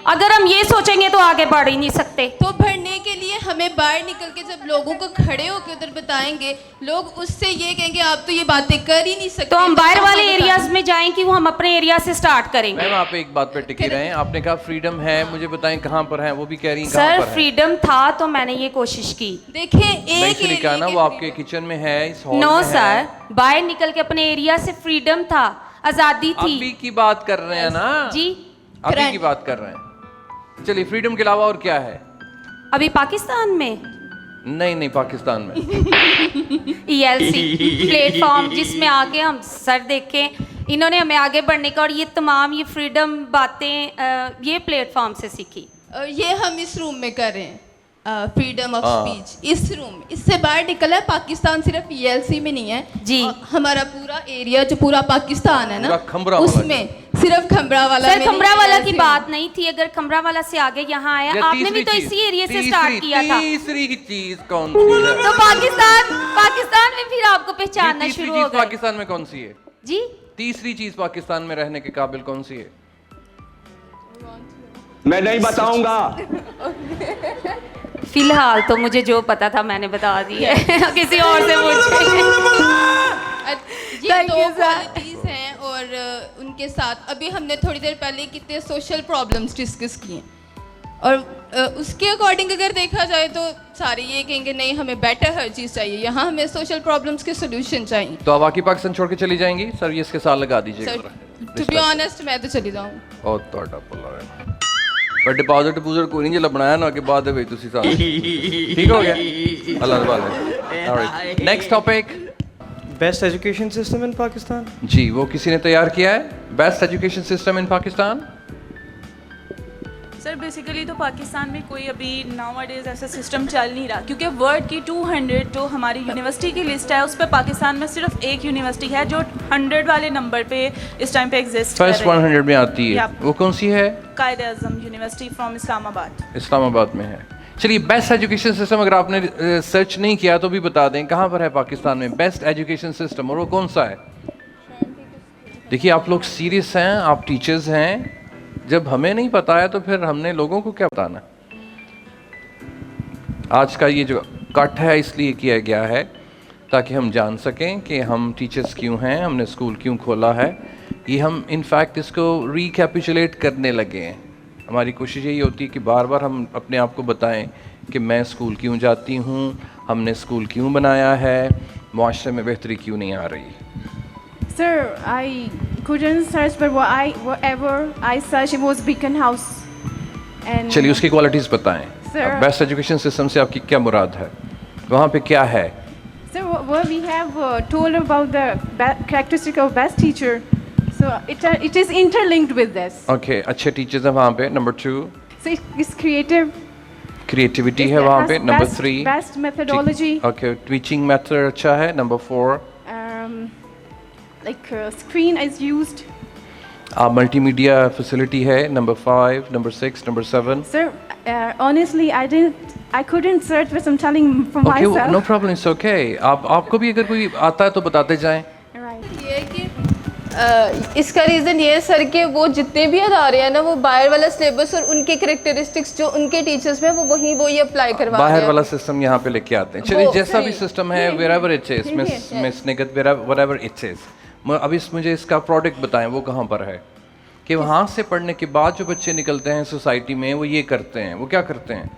अगर हम ये सोचेंगे तो आगे बढ़ ही नहीं सकते। तो बढ़ने के लिए हमें बाहर निकल के जब लोगों को खड़े होकर उधर बताएंगे, लोग उससे ये कहेंगे आप तो ये बातें कर ही नहीं सकते। तो हम बाहर वाले एरियाज में जाएं कि वो हम अपने एरिया से स्टार्ट करेंगे। मैम आप एक बात पे टिके रहे हैं, आपने कहा फ्रीडम है, मुझे बताएं कहाँ पर है, वो भी कह रही हैं सर फ्रीडम था तो मैंने ये कोशिश की। देखें एक एरिया ना, वो आपके किचन में है, इस हॉल में नो है। सर, बाहर निकल के अपने एरिया से फ्रीडम था, आजादी थी। अभी की बात कर रहे हैं ना जी, अभी की बात कर रहे हैं। चलिए फ्रीडम के अलावा और क्या है अभी पाकिस्तान में? नहीं पाकिस्तान में ELC प्लेटफॉर्म, जिसमें आगे हम सर देखें, इन्होंने हमें आगे बढ़ने का और ये तमाम ये फ्रीडम बातें ये प्लेटफॉर्म से सीखी। और ये हम इस रूम में कर रहे हैं, फ्रीडम ऑफ स्पीच इस रूम में। इससे बाहर निकला है पाकिस्तान, सिर्फ ELC में नहीं है जी, हमारा पूरा एरिया जो पूरा पाकिस्तान है ना, उसमें सिर्फ खमरा वाला। सर खमरा वाला की बात नहीं थी, अगर खमरा वाला से आगे यहाँ आया, आपने भी तो इसी एरिया से स्टार्ट किया था। तीसरी चीज कौन सी है? तो पाकिस्तान में फिर आपको पहचानना शुरू हो गया। पाकिस्तान में कौन सी है जी? तीसरी चीज पाकिस्तान में रहने के काबिल कौन सी है? मैं नहीं बताऊंगा। फिलहाल तो मुझे जो पता था मैंने बता दिया है किसी और से पूछे। ये दो क्वालिटीज हैं और उनके साथ अभी हमने थोड़ी देर पहले कितने सोशल प्रॉब्लम्स डिस्कस किए। और उसके अकॉर्डिंग अगर देखा जाए तो सारे ये कहेंगे नहीं हमें बेटर हर चीज़ चाहिए, यहाँ हमें सोशल प्रॉब्लम्स के सोल्यूशन चाहिए। तो आप वाकई पाकिस्तान छोड़ के चली जाएंगी? सर्विस के साथ लगा दीजिए। टू बी ऑनेस्ट मैं तो चली जाऊँ। और ਤੁਹਾਡਾ ਭਲਾ ਹੈ पर डिपॉजिट कोई नहीं जो बनाया ना के बाद भाई तुसी साथ ठीक हो गया अल्लाह वाले। Alright next topic best education system in Pakistan. जी वो किसी ने तैयार किया है best education system in Pakistan. Sir basically तो पाकिस्तान में कोई अभी नाउअडेज ऐसा सिस्टम चल नहीं रहा, क्योंकि वर्ल्ड की 200 जो हमारी यूनिवर्सिटी की लिस्ट है उस पर पाकिस्तान में सिर्फ एक यूनिवर्सिटी है जो 100 वाले नंबर पे इस टाइम पे एग्जिस्ट कर रही है। फर्स्ट 100 में आती है, वो कौन सी है? Quaid-e-Azam university from Islamabad. इस्लामाबाद में है। चलिए बेस्ट एजुकेशन सिस्टम अगर आपने सर्च नहीं किया तो भी बता दें कहाँ पर है पाकिस्तान में बेस्ट एजुकेशन सिस्टम और वो कौन सा है। देखिए आप लोग सीरियस हैं, आप टीचर्स हैं, जब हमें नहीं पता है तो फिर हमने लोगों को क्या बताना। आज का ये जो कट है इसलिए किया गया है ताकि हम जान सकें कि हम टीचर्स क्यों हैं, हमने स्कूल क्यों खोला है। ये हम इनफैक्ट इसको रिकैपिचुलेट करने लगे हैं। हमारी कोशिश यही होती है कि बार बार हम अपने आप को बताएं कि मैं स्कूल क्यों जाती हूँ, हमने स्कूल क्यों बनाया है, मुआशरे में बेहतरी क्यों नहीं आ रही। Sir, I couldn't search, but whatever I searched, it was Beacon House. And चलिए उसकी क्वालिटीज़ बताएं। Sir, बेस्ट एजुकेशन सिस्टम से आपकी क्या मुराद है, वहाँ पे क्या है? Sir, what we have told about the characteristic of best teacher, so it is interlinked with this. Okay, अच्छे टीचर्स हैं वहाँ पे। Number 2 So it's creative. Creativity है वहाँ पे। Number 3 best methodology. Okay teaching method अच्छा है। Number 4 like screen is used. Multimedia facility है। Number 5 number 6 number 7 Sir, honestly I couldn't search, but I'm telling from myself. No problem, it's okay. आपको भी अगर कोई आता है तो बताते जाएं। ये है कि इसका रीज़न ये है सर कि वो जितने भी अदारे हैं ना वो बाहर वाला सिलेबस और उनके करेक्टरिस्टिक्स जो उनके टीचर्स में वो वही अप्लाई करवा रहे हैं। बाहर वाला सिस्टम यहाँ पे लेके आते हैं। चलिए जैसा भी सिस्टम है wherever it is, miss निगत whatever it is, अभी मुझे इसका प्रोडक्ट बताएं वो कहाँ पर है कि वहाँ से पढ़ने के बाद जो बच्चे निकलते हैं सोसाइटी में वो ये करते हैं, वो क्या करते हैं?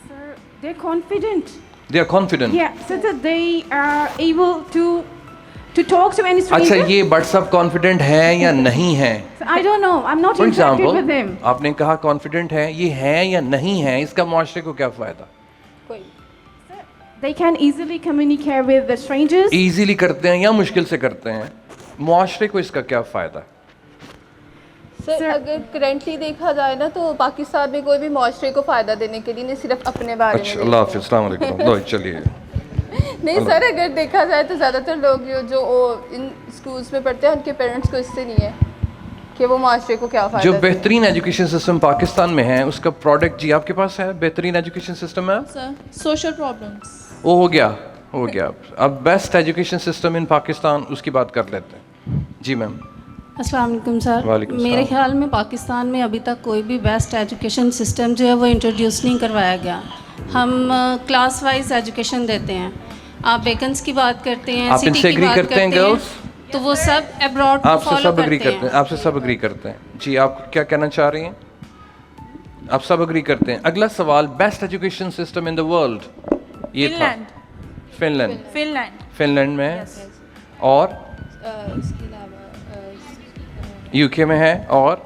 Sir, they're confident. They are confident. Yeah, so that they are able to talk to any stranger. अच्छा ये बट सब कॉन्फिडेंट हैं या नहीं हैं? I don't know. I'm not For interacted example, with them. आपने कहा कॉन्फिडेंट है, ये हैं या नहीं हैं, इसका मुआशरे को क्या फ़ायदा? They can easily communicate with the strangers. Easily करते हैं या मुश्किल से करते हैं, मुआशरे को इसका क्या फ़ायदा? सर अगर करेंटली देखा जाए ना तो पाकिस्तान में कोई भी मुआशरे को फ़ायदा देने के लिए नहीं, सिर्फ अपने बारे में। अच्छा अल्लाह हाफ़िज़, अस्सलाम वालेकुम। लो चलिए नहीं सर अगर देखा जाए तो ज़्यादातर लोग जो इन स्कूल्स में पढ़ते हैं उनके पेरेंट्स को इससे नहीं है कि वो माशरे को क्या फ़ायदा। जो बेहतरीन एजुकेशन सिस्टम पाकिस्तान में है उसका प्रोडक्ट जी आपके पास है? बेहतरीन एजुकेशन सिस्टम है सर सोशल प्रॉब्लम्स वो हो गया। अब best education system in Pakistan उसकी बात कर लेते हैं। जी मैम। अस्सलाम वालेकुम सर। मेरे ख्याल में पाकिस्तान में अभी तक कोई भी बेस्ट एजुकेशन सिस्टम जो है वो इंट्रोड्यूस नहीं करवाया गया। हम क्लास वाइज एजुकेशन देते हैं। आप वेकेंस की बात करते हैं, आप इनसे एग्री करते हैं गर्ल्स? तो वो सब अब्रॉड आपसे सब एग्री करते हैं? आपसे सब एग्री करते हैं। जी आप क्या कहना चाह रही हैं? आप सब एग्री करते हैं। अगला सवाल, best education system in the world ये था फिनलैंड में और उसके अलावा यूके में है और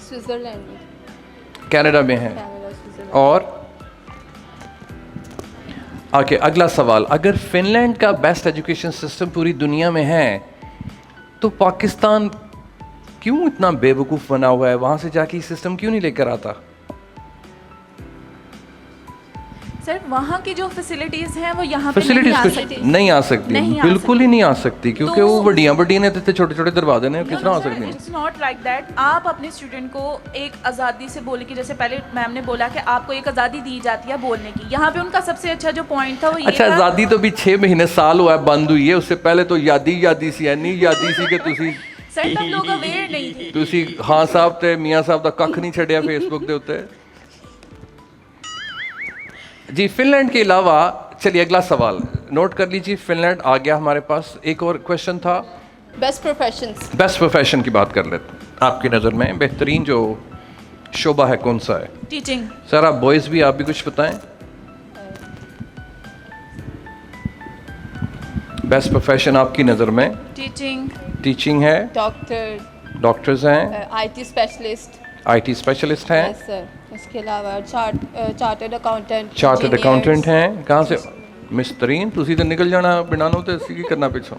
स्विट्ज़रलैंड में, कनाडा में है और ओके। अगला सवाल, अगर फिनलैंड का बेस्ट एजुकेशन सिस्टम पूरी दुनिया में है तो पाकिस्तान क्यों इतना बेवकूफ़ बना हुआ है, वहाँ से जाके सिस्टम क्यों नहीं लेकर आता? सर वहाँ की जो फैसिलिटीज़ हैं वो यहाँ पे फैसिलिटीज नहीं आ सकती, बिल्कुल ही नहीं आ सकती क्योंकि वो बड़ियाँ ने तो छोटे छोटे दरवाजे ने किस तरह आ सकती हैं? It's not like that. आप अपने स्टूडेंट को एक आज़ादी से बोले कि जैसे पहले मैम ने बोला कि आपको एक आज़ादी दी जाती है बोलने की, यहाँ पे उनका सबसे अच्छा जो पॉइंट था वो ये अच्छा आज़ादी तो भी 6 महीने साल हुआ है बंद हुई है, उससे पहले तो यादी सी नहीं यादी सी कि तुसी सर तब लोग अवेयर नहीं थे। तुसी हाँ साहब ते मियाँ साहब का कख नहीं छड़िया फेसबुक के उत्ते। जी फिनलैंड के अलावा चलिए अगला सवाल नोट कर लीजिए, फिनलैंड आ गया हमारे पास। एक और क्वेश्चन था बेस्ट प्रोफेशंस। बेस्ट प्रोफेशन की बात कर लेते हैं। आपकी नज़र में बेहतरीन जो शोबा है, कौन सा है? टीचिंग। सर आप बॉयज़ भी, आप भी कुछ बताएं। बेस्ट प्रोफेशन आपकी नज़र में? टीचिंग। टीचिंग है। डॉक्टर्स हैं। IT specialist. IT स्पेशलिस्ट हैं। Yes sir. इसके अलावा चार्टर्ड अकाउंटेंट। चार्टर्ड अकाउंटेंट हैं। कहाँ से? मिस्त्रीन तुसी तो निकल जाना बिना नो, तो इसी की करना पिछों,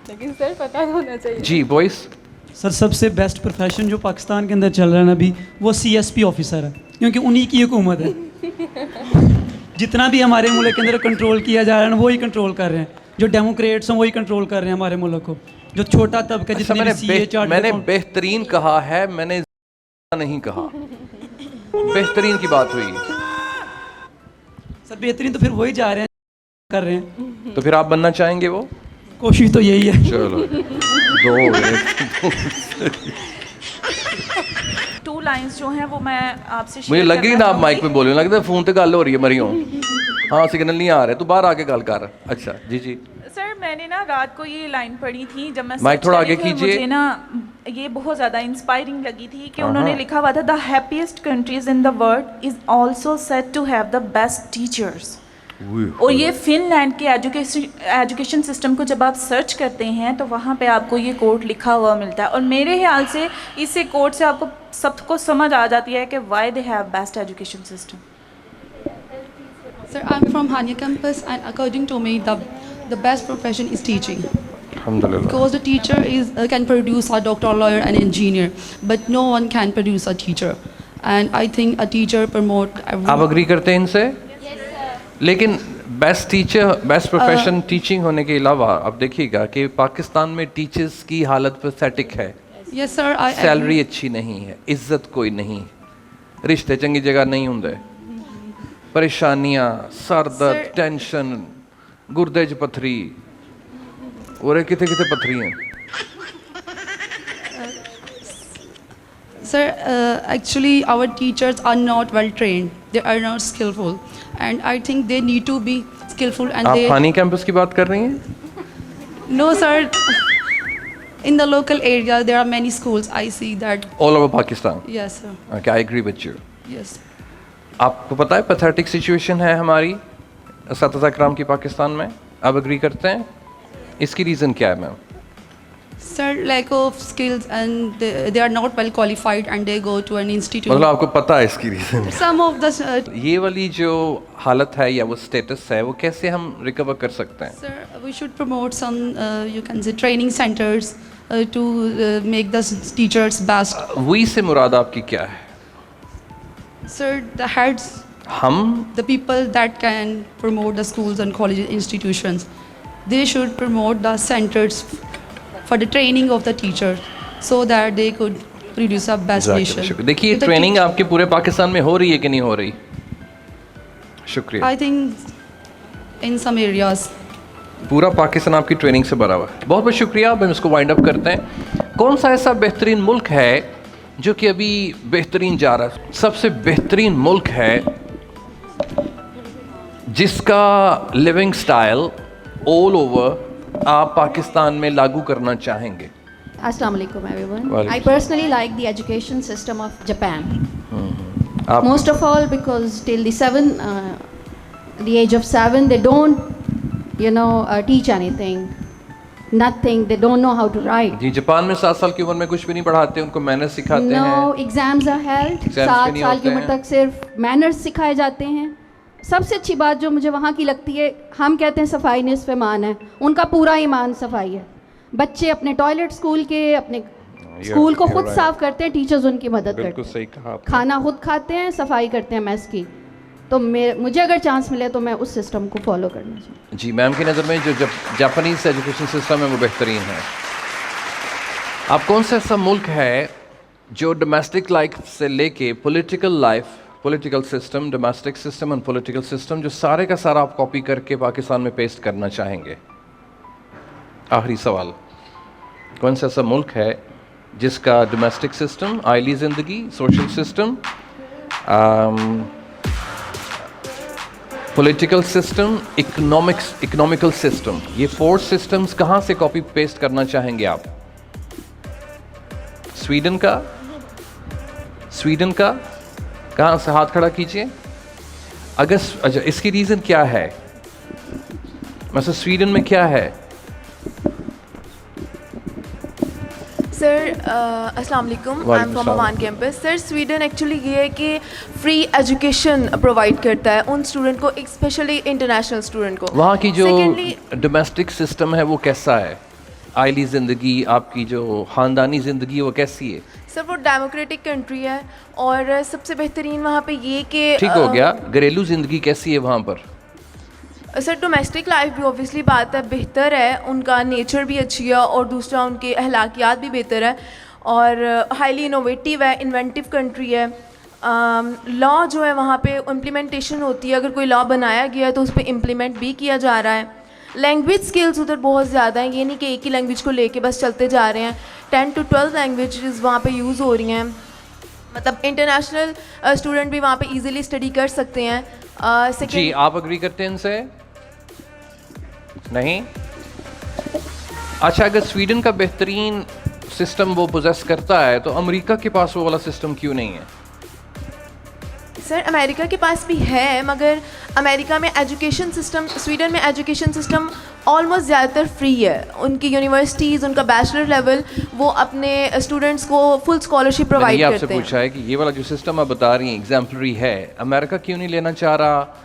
लेकिन सर पता होना चाहिए। जी बॉयज़। सर सबसे बेस्ट प्रोफेशन जो पाकिस्तान के अंदर चल रहा है ना अभी, वो CSP ऑफिसर है, क्योंकि उन्हीं की हुकूमत है। जितना भी हमारे मुल्क के अंदर कंट्रोल किया जा रहा है ना, वही कंट्रोल कर रहे हैं। जो डेमोक्रेट्स हैं वही कंट्रोल कर रहे हैं हमारे मुल्क को। जो छोटा तबका जिसने मैंने बेहतरीन कहा है, मैंने नहीं कहा। बेहतरीन की बात हुई। सर बेहतरीन तो फिर वही जा रहे हैं, कर रहे हैं। तो फिर आप बनना चाहेंगे वो? कोशिश तो यही है। चलो 2 लाइंस जो हैं वो मैं आपसे मुझे लग रही ना आप माइक पे बोल रहे हो, लगता है फोन पे गल हो रही है मरी हो। हाँ सिग्नल नहीं आ रहा है, तो बाहर आके गल कर। अच्छा जी जी सर, मैंने ना रात को ये लाइन पढ़ी थी जब मैं माइक थोड़ा आगे कीजिए। मुझे ना ये बहुत ज़्यादा इंस्पायरिंग लगी थी कि उन्होंने लिखा हुआ था, the happiest countries in the world is also said to have the best teachers. और ये फिनलैंड के एजुकेशन सिस्टम को जब आप सर्च करते हैं तो वहाँ पे आपको ये कोट लिखा हुआ मिलता है। और मेरे ख्याल से इस कोट से आपको सबको समझ आ जाती है कि why they have best education system. Sir, I'm from Hania campus, and according to me, the best profession is teaching. Alhamdulillah. Because the teacher can produce a doctor, lawyer, and engineer, but no one can produce a teacher. And I think a teacher promote. आप agree करते हैं इनसे? लेकिन best teacher, best profession teaching होने के अलावा अब देखिएगा कि पाकिस्तान में टीचर्स की हालत पैथेटिक है। Yes sir, I सैलरी अच्छी नहीं है, इज्जत कोई नहीं, रिश्ते चंगी जगह नहीं होंगे, परेशानियां, सर दर्द, टेंशन, गुर्दे च पत्थरी, और किथे किथे पत्थरी हैं। Sir, actually our teachers are not well trained. They are not skillful, and I think they need to be skillful. And आप they. हानी कैंपस की बात कर रही हैं? No sir. In the local area, there are many schools. I see that. All over Pakistan. Yes sir. Okay, I agree with you. Yes. आपको पता है pathetic situation है हमारी असातिज़ा कराम की पाकिस्तान में, आप एग्री करते हैं? इसकी रीज़न क्या है ma'am? Sir, lack of skills, and they are not well qualified, and they go to an institute. मतलब आपको पता है इसकी रीज़न? Some of the. ये वाली जो हालत है या वो स्टेटस है, वो कैसे हम रिकवर कर सकते हैं? Sir, we should promote some, you can say, training centers to make the teachers best. We से मुराद आपकी क्या है? Sir, the heads, हम, the people that can promote the schools and colleges, institutions, they should promote the centers for the training of the teachers, so that they could produce a best nation. देखिए training आपके पूरे पाकिस्तान में हो रही है कि नहीं हो रही? शुक्रिया। I think in some areas. पूरा पाकिस्तान आपकी ट्रेनिंग से भरा हुआ है। बहुत बहुत शुक्रिया। अब हम इसको वाइंड अप करते हैं। कौन सा ऐसा बेहतरीन मुल्क है जो कि अभी बेहतरीन जा रहा है? सबसे बेहतरीन मुल्क है जिसका लिविंग स्टाइल ऑल ओवर आप पाकिस्तान में लागू करना चाहेंगे? Assalamu alaikum everyone. I personally like the education system of Japan. Most of all because till the age of 7 they don't teach anything. Nothing. They don't know how to write. जी, Japan में 7 साल की उम्र में कुछ भी नहीं पढ़ाते, उनको मैनर्स सिखाते हैं। No, exams are held. 7 साल की उम्र तक सिर्फ मैनर्स सिखाए जाते हैं। सबसे अच्छी बात जो मुझे वहाँ की लगती है, हम कहते हैं सफाई निस्फ़ ईमान है, उनका पूरा ईमान सफाई है। बच्चे अपने टॉयलेट स्कूल के अपने स्कूल को खुद साफ करते हैं, टीचर्स उनकी मदद करते हैं। सही कहा। खाना खुद खाते हैं, सफाई करते हैं मेस की। तो मुझे अगर चांस मिले तो मैं उस सिस्टम को फॉलो करना चाहूँ। जी, मैम की नज़र में जो जापानीज़ एजुकेशन सिस्टम है वो बेहतरीन है। अब कौन सा ऐसा मुल्क है जो डोमेस्टिक लाइफ से लेके political life, political system, domestic system and political system, जो सारे का सारा आप कॉपी करके पाकिस्तान में पेस्ट करना चाहेंगे? आखिरी सवाल, कौन सा ऐसा मुल्क है जिसका डोमेस्टिक सिस्टम, आइली ज़िंदगी, social system, political system, economical system, ये 4 सिस्टम्स कहाँ से कॉपी पेस्ट करना चाहेंगे आप? स्वीडन का, स्वीडन का कहाँ से हाथ खड़ा कीजिए। अगर अच्छा इसकी रीज़न क्या है, मतलब स्वीडन में क्या है? सर अस्सलाम वालेकुम, I am from Aman campus. Sir Sweden actually ये है कि फ्री एजुकेशन प्रोवाइड करता है उन स्टूडेंट को, स्पेशली इंटरनेशनल स्टूडेंट को। वहाँ की जो डोमेस्टिक सिस्टम है वो कैसा है? आइली ज़िंदगी, आपकी जो ख़ानदानी ज़िंदगी वो कैसी है? सर वो डेमोक्रेटिक कंट्री है और सबसे बेहतरीन वहाँ पे ये कि ठीक हो गया। घरेलू ज़िंदगी कैसी है वहाँ पर? सर डोमेस्टिक लाइफ भी ऑब्वियसली बात है बेहतर है, उनका नेचर भी अच्छी है और दूसरा उनके अखलाकियात भी बेहतर है और हाईली इनोवेटिव है, इन्वेंटिव कंट्री है। लॉ जो है वहाँ पे इम्प्लीमेंटेशन होती है, अगर कोई लॉ बनाया गया है तो उस पर इम्प्लीमेंट भी किया जा रहा है। लैंग्वेज स्किल्स उधर बहुत ज़्यादा हैं, ये नहीं कि एक ही लैंग्वेज को लेके बस चलते जा रहे हैं। 10 to 12 लैंग्वेजेस वहाँ पे यूज़ हो रही हैं, मतलब इंटरनेशनल स्टूडेंट भी वहाँ पे इजीली स्टडी कर सकते हैं। जी आप अग्री करते हैं इनसे? नहीं? अच्छा, अगर स्वीडन का बेहतरीन सिस्टम वो पोजेस करता है तो अमेरिका के पास वो वाला सिस्टम क्यों नहीं है? सर अमेरिका के पास भी है, मगर अमेरिका में एजुकेशन सिस्टम, स्वीडन में एजुकेशन सिस्टम ऑलमोस्ट ज़्यादातर फ्री है। उनकी यूनिवर्सिटीज़, उनका बैचलर लेवल, वो अपने स्टूडेंट्स को फुल स्कॉलरशिप प्रोवाइड करते हैं। आपसे पूछा है कि ये वाला जो सिस्टम आप बता रही हैं एग्जाम्पलरी है, अमेरिका क्यों नहीं लेना चाह रहा?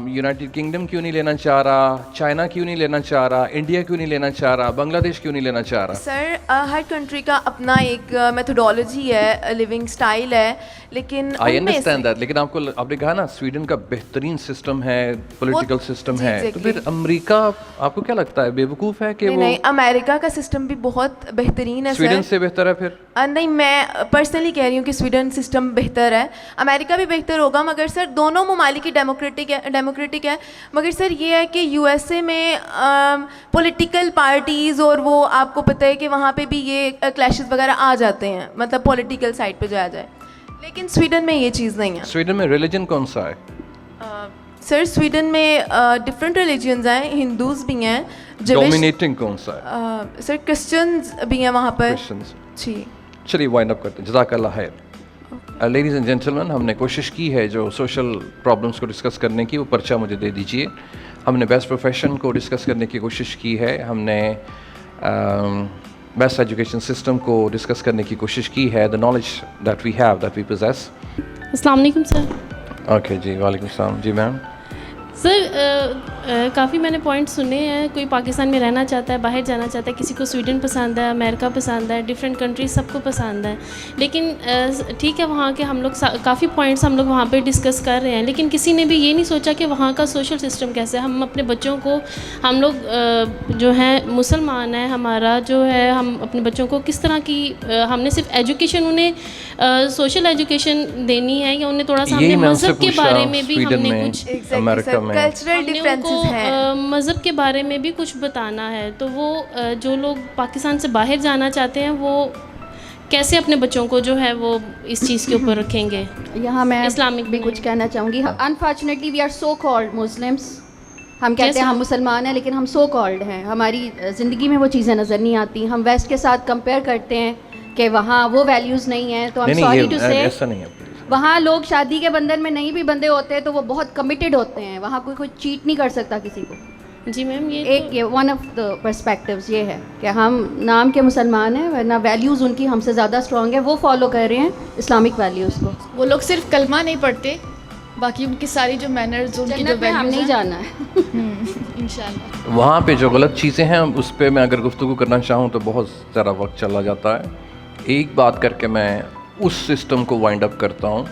यूनाइटेड किंगडम क्यों नहीं लेना चाह रहा? चाइना क्यों नहीं लेना चाह रहा? इंडिया क्यों नहीं लेना चाह रहा? बांग्लादेश क्यों नहीं लेना चाह रहा? सर हर कंट्री का अपना एक मेथोडोलॉजी है, लिविंग स्टाइल है, लेकिन आई अंडरस्टैंड दैट, लेकिन आपने कहा ना स्वीडन का बेहतरीन सिस्टम है, पॉलिटिकल सिस्टम है, तो फिर अमेरिका आपको क्या लगता है बेवकूफ़ है कि नहीं, अमेरिका का सिस्टम भी बहुत बेहतरीन है। स्वीडन से बेहतर है फिर? नहीं, मैं पर्सनली कह रही हूँ कि स्वीडन सिस्टम बेहतर है, अमेरिका भी बेहतर होगा, मगर सर दोनों ममालिक की डेमोक्रेटिक है। मगर सर ये है कि यूएसए में पॉलिटिकल पार्टीज़ और वो आपको पता है कि वहाँ पे भी ये क्लैशेस वगैरह आ जाते हैं, मतलब पॉलिटिकल साइड पे जाया जाए, लेकिन स्वीडन में ये चीज़ नहीं है। स्वीडन में रिलीजन कौन सा है? सर स्वीडन में डिफरेंट रिलीजन्स हैं, हिंदूज भी हैं। डोमिनेटिंग कौन सा है? सर क्रिश्चियंस भी हैं वहाँ पर। जी चलिए वाइंड अप करते हैं। जज़ाकल्लाह खैर। लेडीज़ एंड जेंटलमैन, हमने कोशिश की है जो सोशल प्रॉब्लम्स को डिस्कस करने की, वो पर्चा मुझे दे दीजिए। हमने बेस्ट प्रोफेशन को डिस्कस करने की कोशिश की है, हमने बेस्ट एजुकेशन सिस्टम को डिस्कस करने की कोशिश की है, the knowledge that we have, that we possess. अस्सलाम वालेकुम सर। ओके जी, वालेकुम सलाम। जी मैम। सर काफ़ी मैंने पॉइंट सुने हैं, कोई पाकिस्तान में रहना चाहता है, बाहर जाना चाहता है, किसी को स्वीडन पसंद है, अमेरिका पसंद है, डिफरेंट कंट्रीज सबको पसंद है, लेकिन ठीक है वहाँ के हम लोग काफ़ी पॉइंट्स हम लोग वहाँ पे डिस्कस कर रहे हैं, लेकिन किसी ने भी ये नहीं सोचा कि वहाँ का सोशल सिस्टम कैसे है। हम अपने बच्चों को, हम लोग जो हैं मुसलमान हैं, हमारा जो है हम अपने बच्चों को किस तरह की हमने सिर्फ एजुकेशन उन्हें सोशल एजुकेशन देनी है या उन्हें थोड़ा सा हमने मज़हब के बारे में भी हमने कुछ कल्चरल डिफरेंसेस हैं, मज़हब के बारे में भी कुछ बताना है। तो वो जो लोग पाकिस्तान से बाहर जाना चाहते हैं वो कैसे अपने बच्चों को जो है वो इस चीज़ के ऊपर रखेंगे? यहाँ मैं इस्लामिक भी कुछ कहना चाहूँगी। Unfortunately we are so called Muslims, हम कहते हैं हम मुसलमान हैं लेकिन हम सो कॉल्ड हैं, हमारी ज़िंदगी में वो चीज़ें नज़र नहीं आती। हम वेस्ट के साथ कंपेयर करते हैं कि वहाँ वो वैल्यूज़ नहीं हैं, तो हम सॉरी टू से ऐसा नहीं है। वहाँ लोग शादी के बंधन में नहीं भी बंधे होते हैं तो वो बहुत कमिटेड होते हैं, वहाँ कोई चीट नहीं कर सकता किसी को। जी मैम, ये एक वन ऑफ द पर्सपेक्टिव्स ये है कि हम नाम के मुसलमान हैं वरना वैल्यूज़ उनकी हमसे ज़्यादा स्ट्रॉन्ग है, वो फॉलो कर रहे हैं इस्लामिक वैल्यूज़ को। वो लोग सिर्फ कलमा नहीं पढ़ते, बाकी उनकी सारी जो मैनर्स, उनकी जो वैल्यूज हम नहीं जाना है इंशाल्लाह। वहाँ पे जो गलत चीज़ें हैं उस पर मैं अगर गुफ्तगू करना चाहूँ तो बहुत ज़्यादा वक्त चला जाता है। एक बात करके मैं उस सिस्टम को वाइंड अप करता हूँ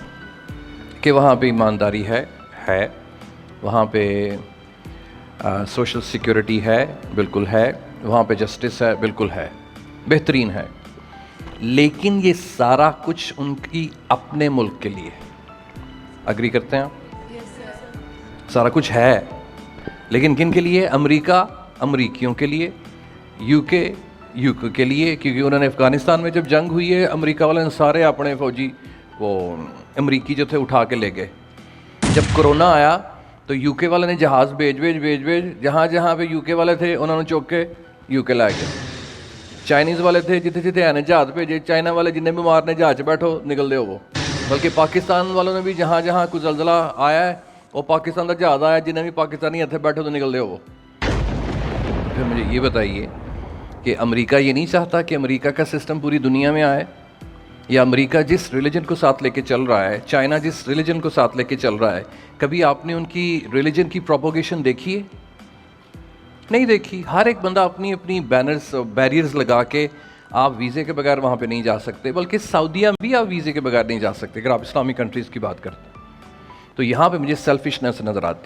कि वहाँ पे ईमानदारी है, वहाँ पे सोशल सिक्योरिटी है, बिल्कुल है, वहाँ पे जस्टिस है, बिल्कुल है, बेहतरीन है, लेकिन ये सारा कुछ उनकी अपने मुल्क के लिए। अग्री करते हैं आप? सारा कुछ है, लेकिन किन के लिए? अमेरिका अमरीकियों के लिए, यूके के लिए, क्योंकि उन्होंने अफ़गानिस्तान में जब जंग हुई है अमेरिका वाले ने सारे अपने फ़ौजी वो अमरीकी जो थे उठा के ले गए। जब कोरोना आया तो यूके वाले ने जहाज़ भेज जहाँ पे यूके वाले थे उन्होंने चौक के यूके ला गए। चाइनीज़ वाले थे जिथे जिथे है जहाज़ भेजे, चाइना वाले जिन्हें भी मारने जहाज़ बैठो निकलते हो वो। बल्कि पाकिस्तान वालों ने भी जहाँ जहाँ कोई जलजला आया है वो पाकिस्तान का जहाज़ आया, जिन्हें भी पाकिस्तानी इतने बैठो तो निकलते हो वो। फिर मुझे ये बताइए कि अमेरिका ये नहीं चाहता कि अमेरिका का सिस्टम पूरी दुनिया में आए, या अमेरिका जिस रिलीजन को साथ लेके चल रहा है, चाइना जिस रिलीजन को साथ लेके चल रहा है, कभी आपने उनकी रिलीजन की प्रोपोगेशन देखी है? नहीं देखी। हर एक बंदा अपनी अपनी बैरियर्स लगा के, आप वीज़े के बगैर वहाँ पे नहीं जा सकते, बल्कि सऊदीया भी आप वीज़े के बगैर नहीं जा सकते अगर आप इस्लामिक कंट्रीज़ की बात करते हैं। तो यहाँ पे मुझे सेल्फिशनेस नज़र आती है।